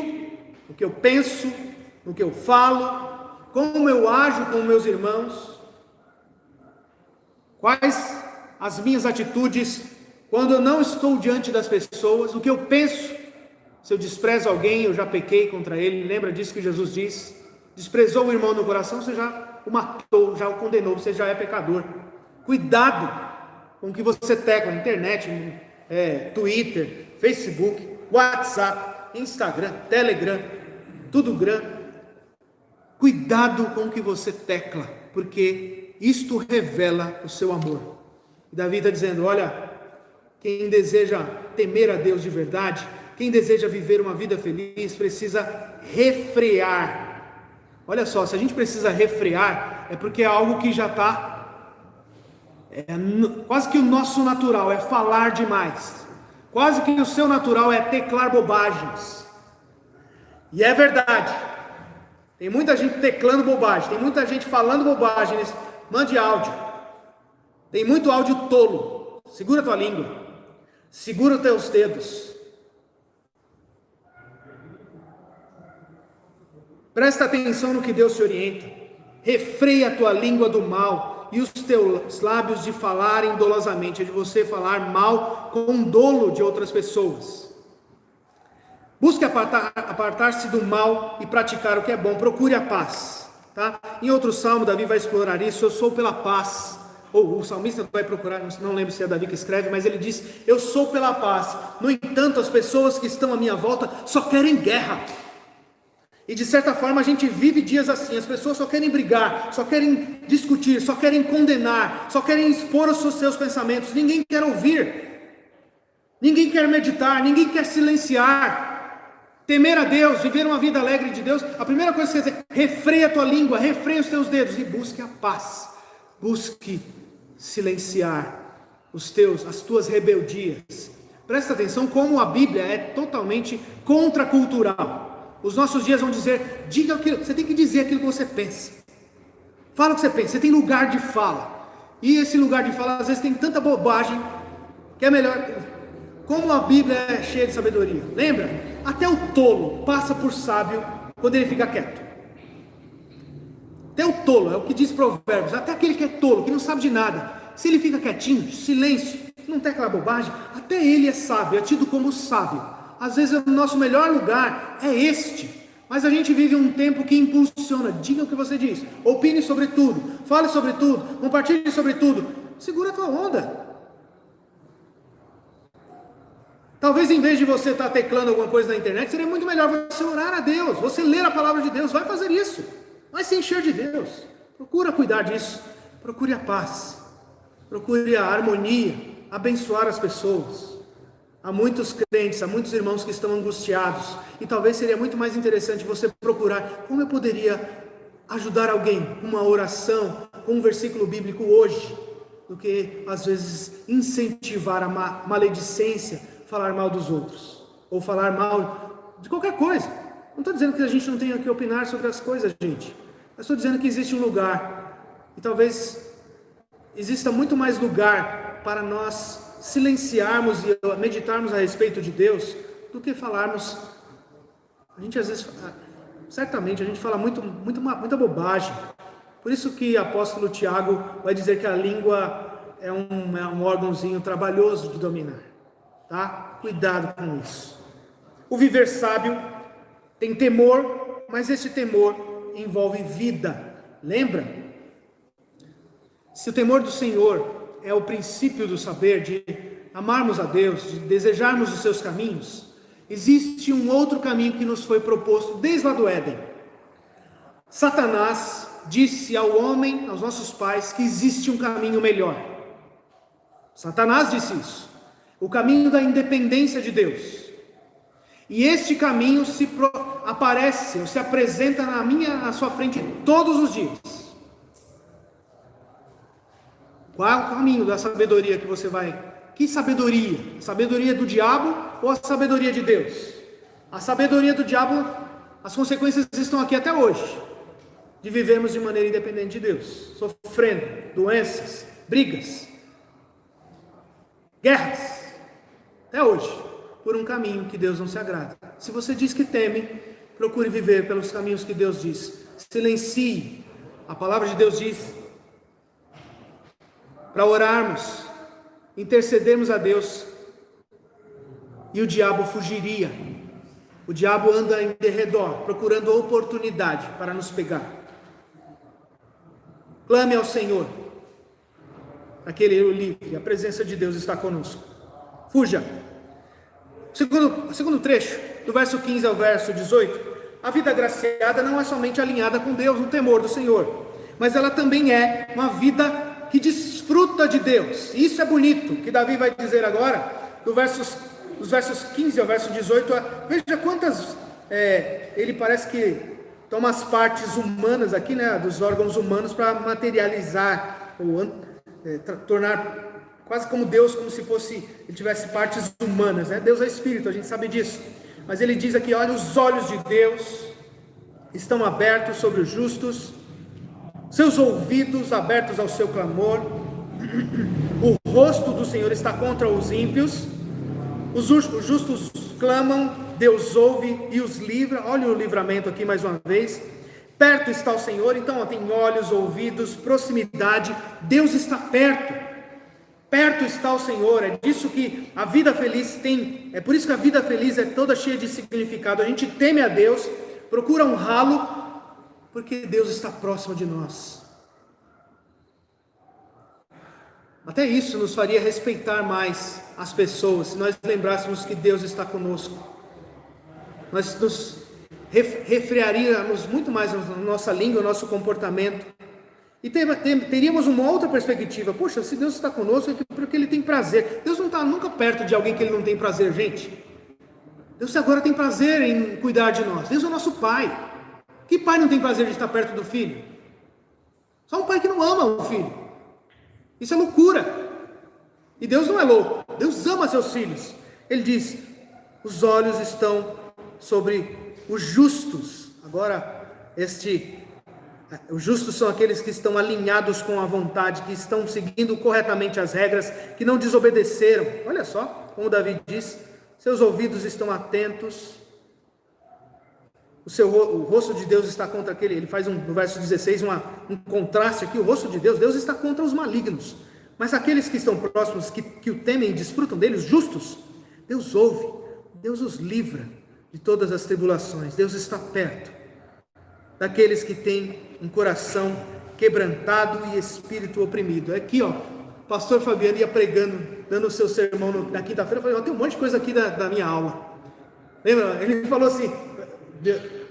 no que eu penso, no que eu falo, como eu ajo com meus irmãos, quais as minhas atitudes quando eu não estou diante das pessoas, o que eu penso, se eu desprezo alguém, eu já pequei contra ele. Lembra disso que Jesus diz? Desprezou o irmão no coração, você já o matou, já o condenou, você já é pecador. Cuidado com o que você tecla na internet, Twitter, Facebook, WhatsApp, Instagram, Telegram, tudo grande. Cuidado com o que você tecla, porque isto revela o seu amor. E Davi está dizendo, olha, quem deseja temer a Deus de verdade, Quem deseja viver uma vida feliz precisa refrear. Olha só, se a gente precisa refrear, é porque é algo que já está quase que o nosso natural, é falar demais. Quase que o seu natural é teclar bobagens. E é verdade. Tem muita gente teclando bobagem, tem muita gente falando bobagem. Mande áudio. Tem muito áudio tolo. Segura a tua língua. Segura os teus dedos. Presta atenção no que Deus te orienta. Refreia a tua língua do mal e os teus lábios de falarem dolosamente, de você falar mal com dolo de outras pessoas. Busque apartar-se do mal e praticar o que é bom. Procure a paz. Tá? Em outro salmo, Davi vai explorar isso. Eu sou pela paz. Ou o salmista vai procurar, não lembro se é Davi que escreve, mas ele diz: eu sou pela paz. No entanto, as pessoas que estão à minha volta só querem guerra. E de certa forma a gente vive dias assim. As pessoas só querem brigar, só querem discutir, só querem condenar, só querem expor os seus pensamentos. Ninguém quer ouvir. Ninguém quer meditar, ninguém quer silenciar. Temer a Deus, viver uma vida alegre de Deus, a primeira coisa que você tem, refreia a tua língua, refreia os teus dedos e busque a paz. Busque silenciar as tuas rebeldias. Presta atenção como a Bíblia é totalmente contracultural. Os nossos dias vão dizer, diga aquilo, você tem que dizer aquilo que você pensa. Fala o que você pensa, você tem lugar de fala. E esse lugar de fala às vezes tem tanta bobagem que é melhor. Como a Bíblia é cheia de sabedoria. Lembra? Até o tolo passa por sábio quando ele fica quieto. Até o tolo, é o que diz Provérbios. Até aquele que é tolo, que não sabe de nada. Se ele fica quietinho, silêncio, não tem aquela bobagem, até ele é sábio, é tido como sábio. Às vezes o nosso melhor lugar é este. Mas a gente vive um tempo que impulsiona. Diga o que você diz. Opine sobre tudo. Fale sobre tudo. Compartilhe sobre tudo. Segura a tua onda. Talvez em vez de você estar teclando alguma coisa na internet, seria muito melhor você orar a Deus, você ler a palavra de Deus, vai fazer isso, vai se encher de Deus, procura cuidar disso, procure a paz, procure a harmonia, abençoar as pessoas. Há muitos crentes, há muitos irmãos que estão angustiados, e talvez seria muito mais interessante você procurar como eu poderia ajudar alguém com uma oração, com um versículo bíblico hoje, do que às vezes incentivar a maledicência, falar mal dos outros, ou falar mal de qualquer coisa. Não estou dizendo que a gente não tenha que opinar sobre as coisas, gente. Eu estou dizendo que existe um lugar, e talvez exista muito mais lugar para nós silenciarmos e meditarmos a respeito de Deus, do que falarmos. A gente às vezes, certamente, a gente fala muita bobagem. Por isso que o apóstolo Tiago vai dizer que a língua é um órgãozinho trabalhoso de dominar. Tá? Cuidado com isso. O viver sábio tem temor, mas esse temor envolve vida. Lembra? Se o temor do Senhor é o princípio do saber, de amarmos a Deus, de desejarmos os seus caminhos, existe um outro caminho que nos foi proposto desde lá do Éden. Satanás disse ao homem, aos nossos pais, que existe um caminho melhor. Satanás disse isso. O caminho da independência de Deus. E este caminho aparece, ou se apresenta na sua frente todos os dias. Qual é o caminho da sabedoria que você vai? Que sabedoria? A sabedoria do diabo ou a sabedoria de Deus? A sabedoria do diabo, as consequências estão aqui até hoje. De vivermos de maneira independente de Deus. Sofrendo doenças, brigas, guerras. Até hoje, por um caminho que Deus não se agrada. Se você diz que teme, procure viver pelos caminhos que Deus diz. Silencie. A palavra de Deus diz para orarmos, intercedermos a Deus, e o diabo fugiria. O diabo anda em derredor, procurando oportunidade para nos pegar. Clame ao Senhor, aquele o livre, a presença de Deus está conosco. Fuja. Segundo trecho, do verso 15 ao verso 18, a vida agraciada não é somente alinhada com Deus, no temor do Senhor, mas ela também é uma vida que desfruta de Deus. Isso é bonito, que Davi vai dizer agora, do versos dos versos 15 ao verso 18, veja quantas, ele parece que toma as partes humanas aqui, né, dos órgãos humanos para materializar, ou tornar quase como Deus, como se fosse, ele tivesse partes humanas, né? Deus é espírito, a gente sabe disso. Mas ele diz aqui, olha, os olhos de Deus estão abertos sobre os justos, seus ouvidos abertos ao seu clamor, o rosto do Senhor está contra os ímpios, os justos clamam, Deus ouve e os livra. Olha o livramento aqui mais uma vez. Perto está o Senhor, então tem olhos, ouvidos, proximidade, Deus está perto. Perto está o Senhor, é disso que a vida feliz tem, é por isso que a vida feliz é toda cheia de significado. A gente teme a Deus, procura honrá-lo, porque Deus está próximo de nós. Até isso nos faria respeitar mais as pessoas, se nós lembrássemos que Deus está conosco. Nós nos refrearíamos muito mais na nossa língua, no nosso comportamento. E teríamos uma outra perspectiva. Poxa, se Deus está conosco, é porque Ele tem prazer. Deus não está nunca perto de alguém que Ele não tem prazer, gente. Deus agora tem prazer em cuidar de nós. Deus é o nosso Pai. Que pai não tem prazer de estar perto do filho? Só um pai que não ama o filho. Isso é loucura. E Deus não é louco. Deus ama seus filhos. Ele diz, os olhos estão sobre os justos. Agora, os justos são aqueles que estão alinhados com a vontade, que estão seguindo corretamente as regras, que não desobedeceram. Olha só, como Davi diz, seus ouvidos estão atentos, o rosto de Deus está contra aquele, ele faz no verso 16 um contraste aqui, o rosto de Deus está contra os malignos, mas aqueles que estão próximos, que o temem e desfrutam dele, os justos, Deus ouve, Deus os livra de todas as tribulações, Deus está perto daqueles que têm um coração quebrantado e espírito oprimido. Aqui, ó, o pastor Fabiano ia pregando, dando o seu sermão na quinta-feira, eu falei, tem um monte de coisa aqui da minha aula. Lembra? Ele falou assim,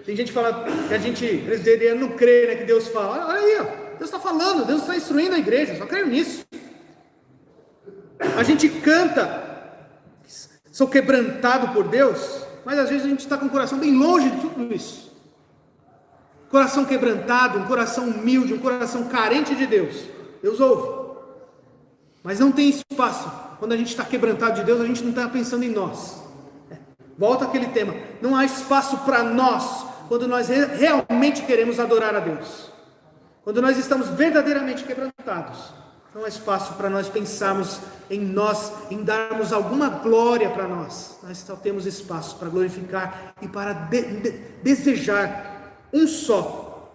tem gente que fala que eles deveriam não crer, né, que Deus fala. Olha aí, ó, Deus está falando, Deus está instruindo a igreja, só creio nisso. A gente canta, sou quebrantado por Deus, mas às vezes a gente está com o coração bem longe de tudo isso. Coração quebrantado, um coração humilde, um coração carente de Deus. Deus ouve. Mas não tem espaço. Quando a gente está quebrantado de Deus, a gente não está pensando em nós. Volta aquele tema. Não há espaço para nós, quando nós realmente queremos adorar a Deus. Quando nós estamos verdadeiramente quebrantados. Não há espaço para nós pensarmos em nós, em darmos alguma glória para nós. Nós só temos espaço para glorificar e para desejar um só.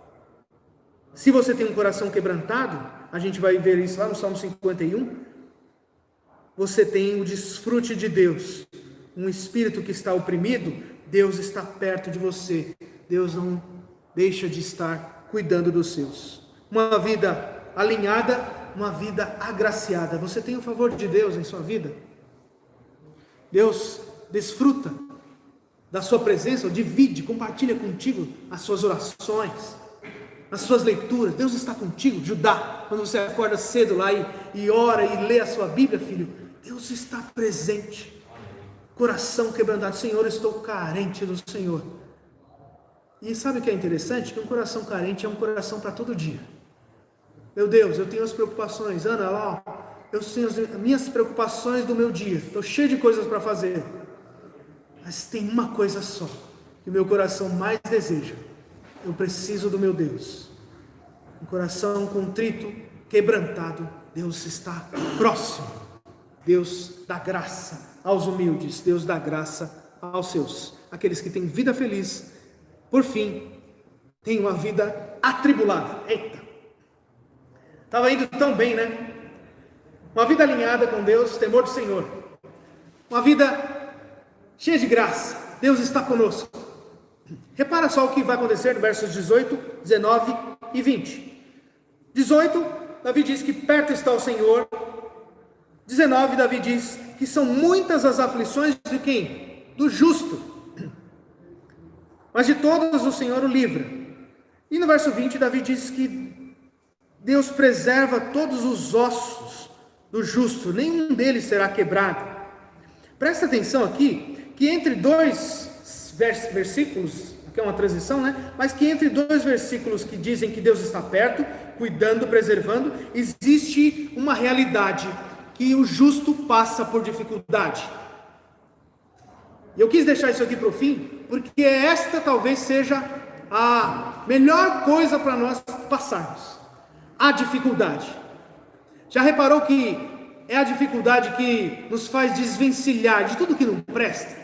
Se você tem um coração quebrantado, a gente vai ver isso lá no Salmo 51, você tem o desfrute de Deus. Um espírito que está oprimido, Deus está perto de você. Deus não deixa de estar cuidando dos seus. Uma vida alinhada, uma vida agraciada. Você tem o favor de Deus em sua vida? Deus desfruta da sua presença, divide, compartilha contigo as suas orações, as suas leituras. Deus está contigo, Judá, quando você acorda cedo lá e ora e lê a sua Bíblia, filho, Deus está presente. Coração quebrantado, Senhor, estou carente do Senhor. E sabe o que é interessante? Que um coração carente é um coração para todo dia. Meu Deus, eu tenho as preocupações, Ana, lá, eu tenho as minhas preocupações do meu dia, estou cheio de coisas para fazer. Mas tem uma coisa só, que o meu coração mais deseja. Eu preciso do meu Deus. Um coração contrito, quebrantado, Deus está próximo. Deus dá graça aos humildes, Deus dá graça aos seus. Aqueles que têm vida feliz, por fim, têm uma vida atribulada. Eita! Estava indo tão bem, né? Uma vida alinhada com Deus, temor do Senhor. Uma vida cheia de graça, Deus está conosco. Repara só o que vai acontecer no versos 18, 19 e 20. 18, Davi diz que perto está o Senhor. 19, Davi diz que são muitas as aflições de quem? Do justo. Mas de todas o Senhor o livra. E no verso 20, Davi diz que Deus preserva todos os ossos do justo, nenhum deles será quebrado. Presta atenção aqui, que entre dois versículos, que é uma transição, né? Mas que entre dois versículos que dizem que Deus está perto, cuidando, preservando, existe uma realidade, que o justo passa por dificuldade. E eu quis deixar isso aqui para o fim, porque esta talvez seja a melhor coisa para nós passarmos, a dificuldade. Já reparou que é a dificuldade que nos faz desvencilhar de tudo que não presta?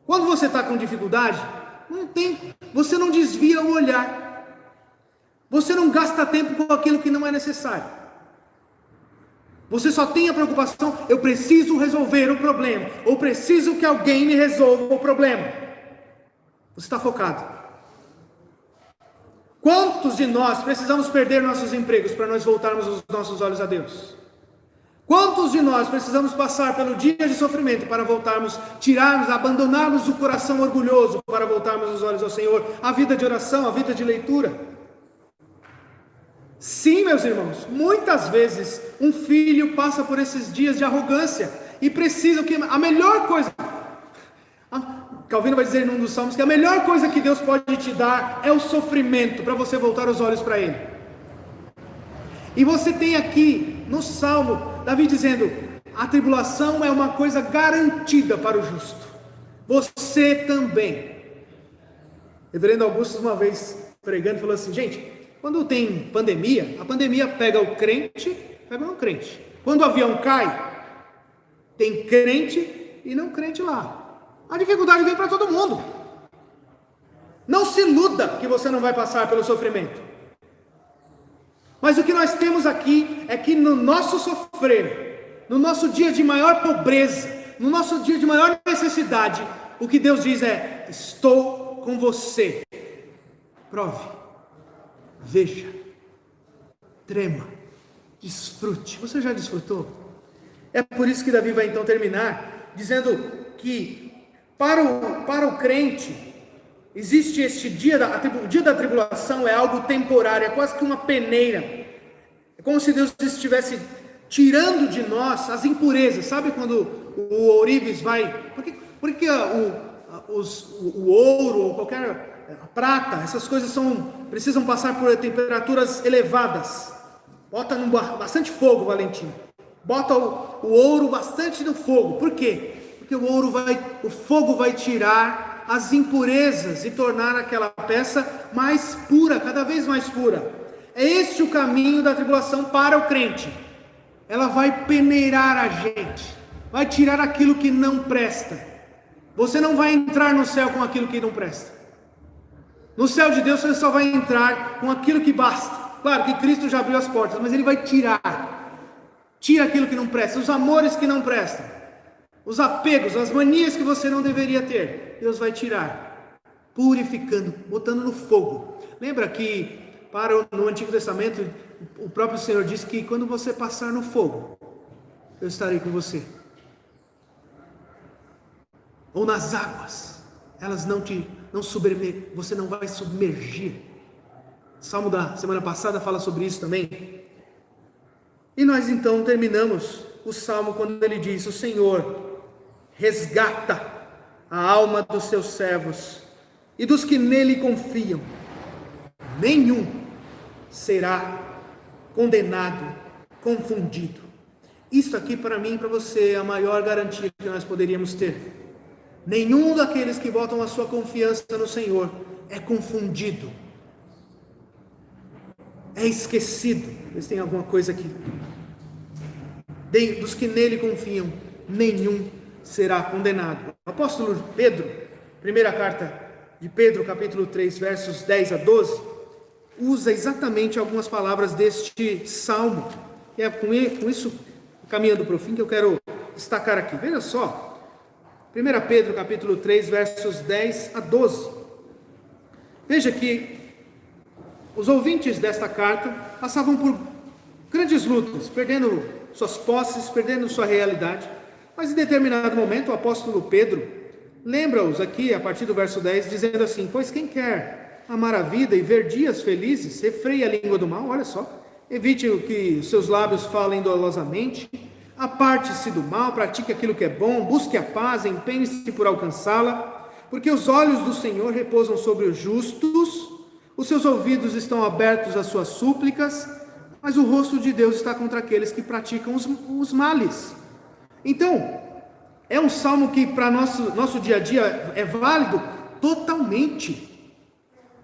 Quando você está com dificuldade, você não desvia o olhar, você não gasta tempo com aquilo que não é necessário. Você só tem a preocupação, eu preciso resolver o problema, ou preciso que alguém me resolva o problema. Você está focado. Quantos de nós precisamos perder nossos empregos para nós voltarmos os nossos olhos a Deus? Quantos de nós precisamos passar pelo dia de sofrimento para voltarmos, abandonarmos o coração orgulhoso para voltarmos os olhos ao Senhor? A vida de oração, a vida de leitura. Sim, meus irmãos, muitas vezes um filho passa por esses dias de arrogância e precisa que a melhor coisa, Calvino vai dizer em um dos salmos que a melhor coisa que Deus pode te dar é o sofrimento para você voltar os olhos para Ele. E você tem aqui no salmo Davi dizendo: a tribulação é uma coisa garantida para o justo. Você também. Reverendo Augusto uma vez pregando falou assim: gente, quando tem pandemia, a pandemia pega o crente, pega o não crente. Quando o avião cai, tem crente e não crente lá. A dificuldade vem para todo mundo. Não se iluda que você não vai passar pelo sofrimento. Mas o que nós temos aqui é que no nosso sofrer, no nosso dia de maior pobreza, no nosso dia de maior necessidade, o que Deus diz é: estou com você. Prove. Veja, trema, desfrute. Você já desfrutou? É por isso que Davi vai então terminar dizendo que para o crente existe este dia, o dia da tribulação é algo temporário, é quase que uma peneira. É como se Deus estivesse tirando de nós as impurezas. Sabe quando o ourives vai... Por que o ouro ou qualquer... a prata, essas coisas precisam passar por temperaturas elevadas. Bota bastante fogo, Valentim. Bota o ouro bastante no fogo. Por quê? Porque o fogo vai tirar as impurezas e tornar aquela peça mais pura, cada vez mais pura. É este o caminho da tribulação para o crente. Ela vai peneirar a gente, vai tirar aquilo que não presta. Você não vai entrar no céu com aquilo que não presta. No céu de Deus você só vai entrar com aquilo que basta. Claro que Cristo já abriu as portas, mas Ele vai tirar. Tira aquilo que não presta, os amores que não prestam, os apegos, as manias que você não deveria ter. Deus vai tirar, purificando, botando no fogo. Lembra que no Antigo Testamento o próprio Senhor disse que quando você passar no fogo, eu estarei com você. Ou nas águas, elas você não vai submergir. O Salmo da semana passada fala sobre isso também. E nós então terminamos o Salmo quando ele diz: o Senhor resgata a alma dos seus servos e dos que nele confiam. Nenhum será condenado, confundido. Isso aqui para mim e para você é a maior garantia que nós poderíamos ter. Nenhum daqueles que botam a sua confiança no Senhor é confundido, é esquecido. Eles têm alguma coisa aqui. Dos que nele confiam, nenhum será condenado. O apóstolo Pedro, primeira carta de Pedro, capítulo 3, versos 10 a 12, usa exatamente algumas palavras deste salmo. E é com isso, caminhando para o fim, que eu quero destacar aqui. Veja só. 1 Pedro capítulo 3, versos 10 a 12. Veja que os ouvintes desta carta passavam por grandes lutas, perdendo suas posses, perdendo sua realidade. Mas em determinado momento o apóstolo Pedro lembra-os aqui, a partir do verso 10, dizendo assim: pois quem quer amar a vida e ver dias felizes, refreie a língua do mal. Olha só, evite que os seus lábios falem dolosamente, Aparte-se do mal, pratique aquilo que é bom, busque a paz, empenhe-se por alcançá-la, porque os olhos do Senhor repousam sobre os justos, os seus ouvidos estão abertos às suas súplicas, mas o rosto de Deus está contra aqueles que praticam os males. Então, é um salmo que para nosso dia a dia é válido totalmente.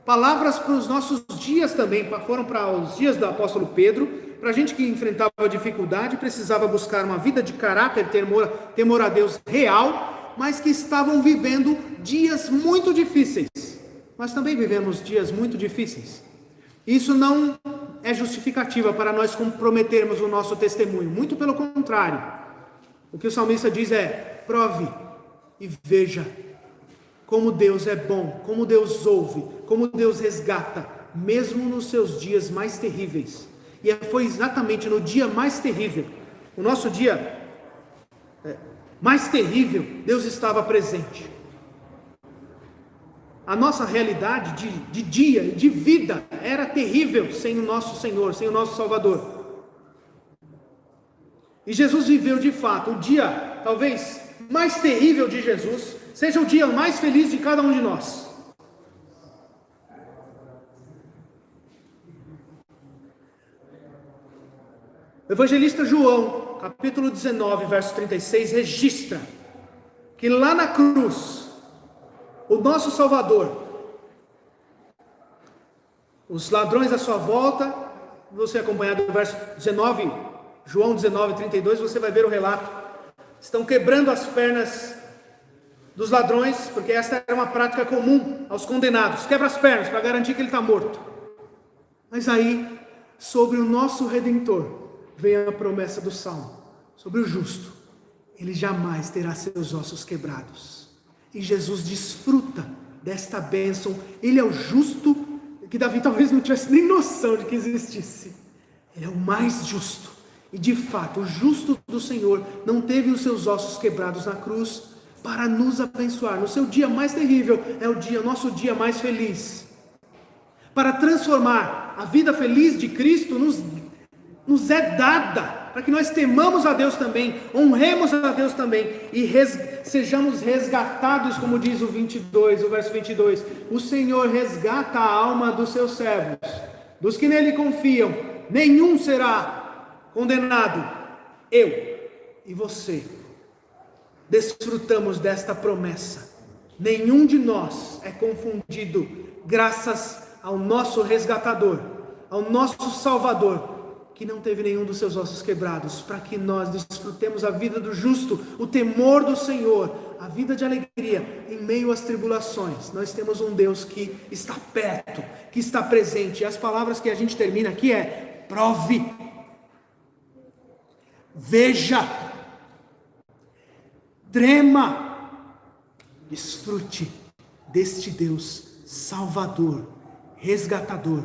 Palavras para os nossos dias também, foram para os dias do apóstolo Pedro, para a gente que enfrentava dificuldade, precisava buscar uma vida de caráter, temor a Deus real, mas que estavam vivendo dias muito difíceis. Nós também vivemos dias muito difíceis. Isso não é justificativa para nós comprometermos o nosso testemunho, muito pelo contrário. O que o salmista diz é: prove e veja como Deus é bom, como Deus ouve, como Deus resgata, mesmo nos seus dias mais terríveis. E foi exatamente no dia mais terrível, o nosso dia mais terrível, Deus estava presente. A nossa realidade de dia e de vida era terrível sem o nosso Senhor, sem o nosso Salvador. E Jesus viveu de fato o dia talvez mais terrível de Jesus, seja o dia mais feliz de cada um de nós. O evangelista João, capítulo 19, verso 36, registra que lá na cruz, o nosso Salvador, os ladrões à sua volta, você acompanhar do verso 19, João 19, 32, você vai ver o relato, estão quebrando as pernas dos ladrões, porque esta era uma prática comum aos condenados, quebra as pernas para garantir que ele está morto. Mas aí, sobre o nosso Redentor, vem a promessa do Salmo, sobre o justo, ele jamais terá seus ossos quebrados. E Jesus desfruta desta bênção. Ele é o justo, que Davi talvez não tivesse nem noção de que existisse. Ele é o mais justo. E de fato, o justo do Senhor não teve os seus ossos quebrados na cruz para nos abençoar. No seu dia mais terrível, é o nosso dia mais feliz. Para transformar a vida feliz de Cristo, nos é dada, para que nós temamos a Deus também, honremos a Deus também, e sejamos resgatados, como diz o verso 22, o Senhor resgata a alma dos seus servos, dos que nele confiam, nenhum será condenado. Eu e você desfrutamos desta promessa, nenhum de nós é confundido, graças ao nosso resgatador, ao nosso Salvador, que não teve nenhum dos seus ossos quebrados, para que nós desfrutemos a vida do justo, o temor do Senhor, a vida de alegria em meio às tribulações. Nós temos um Deus que está perto, que está presente. E as palavras que a gente termina aqui é: prove, veja, trema, desfrute deste Deus Salvador, resgatador,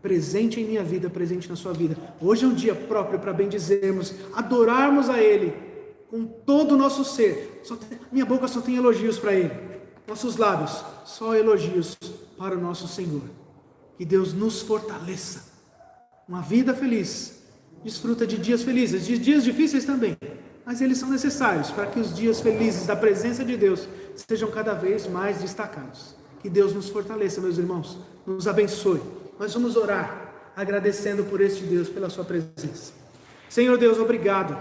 presente em minha vida, presente na sua vida. Hoje é um dia próprio para bendizermos, adorarmos a Ele com todo o nosso ser. Minha boca só tem elogios para Ele, nossos lábios só elogios para o nosso Senhor. Que Deus nos fortaleça. Uma vida feliz desfruta de dias felizes, de dias difíceis também, mas eles são necessários para que os dias felizes da presença de Deus sejam cada vez mais destacados. Que Deus nos fortaleça, meus irmãos, nos abençoe. Nós vamos orar, agradecendo por este Deus, pela sua presença. Senhor Deus, obrigado,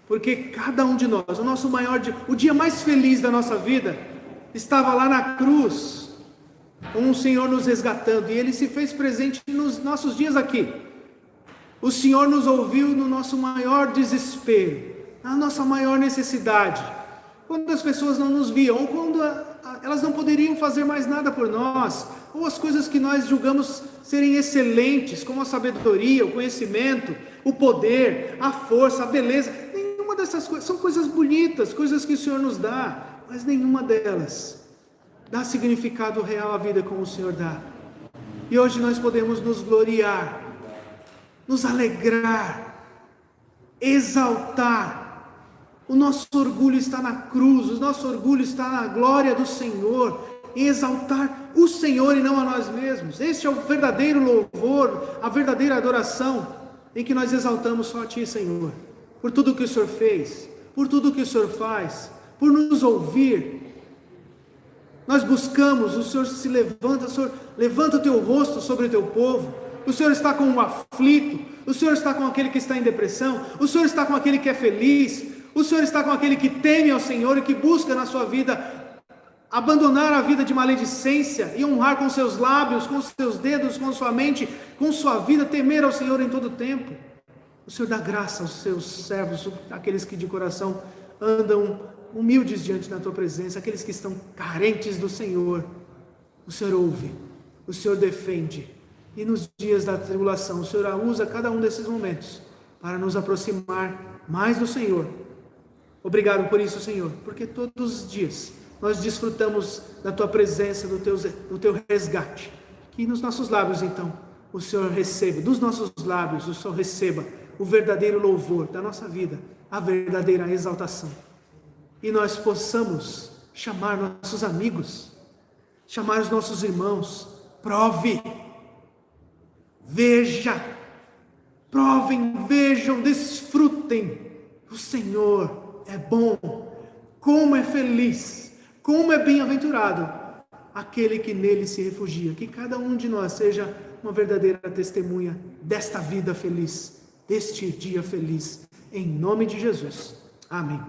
porque cada um de nós, o dia mais feliz da nossa vida, estava lá na cruz, com o Senhor nos resgatando, e Ele se fez presente nos nossos dias aqui. O Senhor nos ouviu no nosso maior desespero, na nossa maior necessidade, quando as pessoas não nos viam, ou quando elas não poderiam fazer mais nada por nós, ou as coisas que nós julgamos serem excelentes, como a sabedoria, o conhecimento, o poder, a força, a beleza. Nenhuma dessas coisas, são coisas bonitas, coisas que o Senhor nos dá, mas nenhuma delas dá significado real à vida como o Senhor dá. E hoje nós podemos nos gloriar, nos alegrar, exaltar. O nosso orgulho está na cruz, o nosso orgulho está na glória do Senhor, em exaltar o Senhor e não a nós mesmos. Este é o verdadeiro louvor, a verdadeira adoração, em que nós exaltamos só a Ti, Senhor. por tudo que o Senhor fez, por tudo que o Senhor faz, por nos ouvir. Nós buscamos, o Senhor se levanta, o Senhor levanta o teu rosto sobre o teu povo. O Senhor está com um aflito, o Senhor está com aquele que está em depressão, o Senhor está com aquele que é feliz, o Senhor está com aquele que teme ao Senhor e que busca na sua vida abandonar a vida de maledicência e honrar com seus lábios, com seus dedos, com sua mente, com sua vida, temer ao Senhor em todo o tempo. O Senhor dá graça aos seus servos, aqueles que de coração andam humildes diante da tua presença, aqueles que estão carentes do Senhor. O Senhor ouve, o Senhor defende, e nos dias da tribulação o Senhor usa cada um desses momentos para nos aproximar mais do Senhor. Obrigado por isso, Senhor, porque todos os dias nós desfrutamos da tua presença, do teu resgate. Que nos nossos lábios, então, o Senhor receba, dos nossos lábios, o Senhor receba o verdadeiro louvor da nossa vida, a verdadeira exaltação. E nós possamos chamar nossos amigos, chamar os nossos irmãos. Prove, veja, provem, vejam, desfrutem. O Senhor é bom, como é feliz, como é bem-aventurado aquele que nele se refugia. Que cada um de nós seja uma verdadeira testemunha desta vida feliz, deste dia feliz, em nome de Jesus. Amém.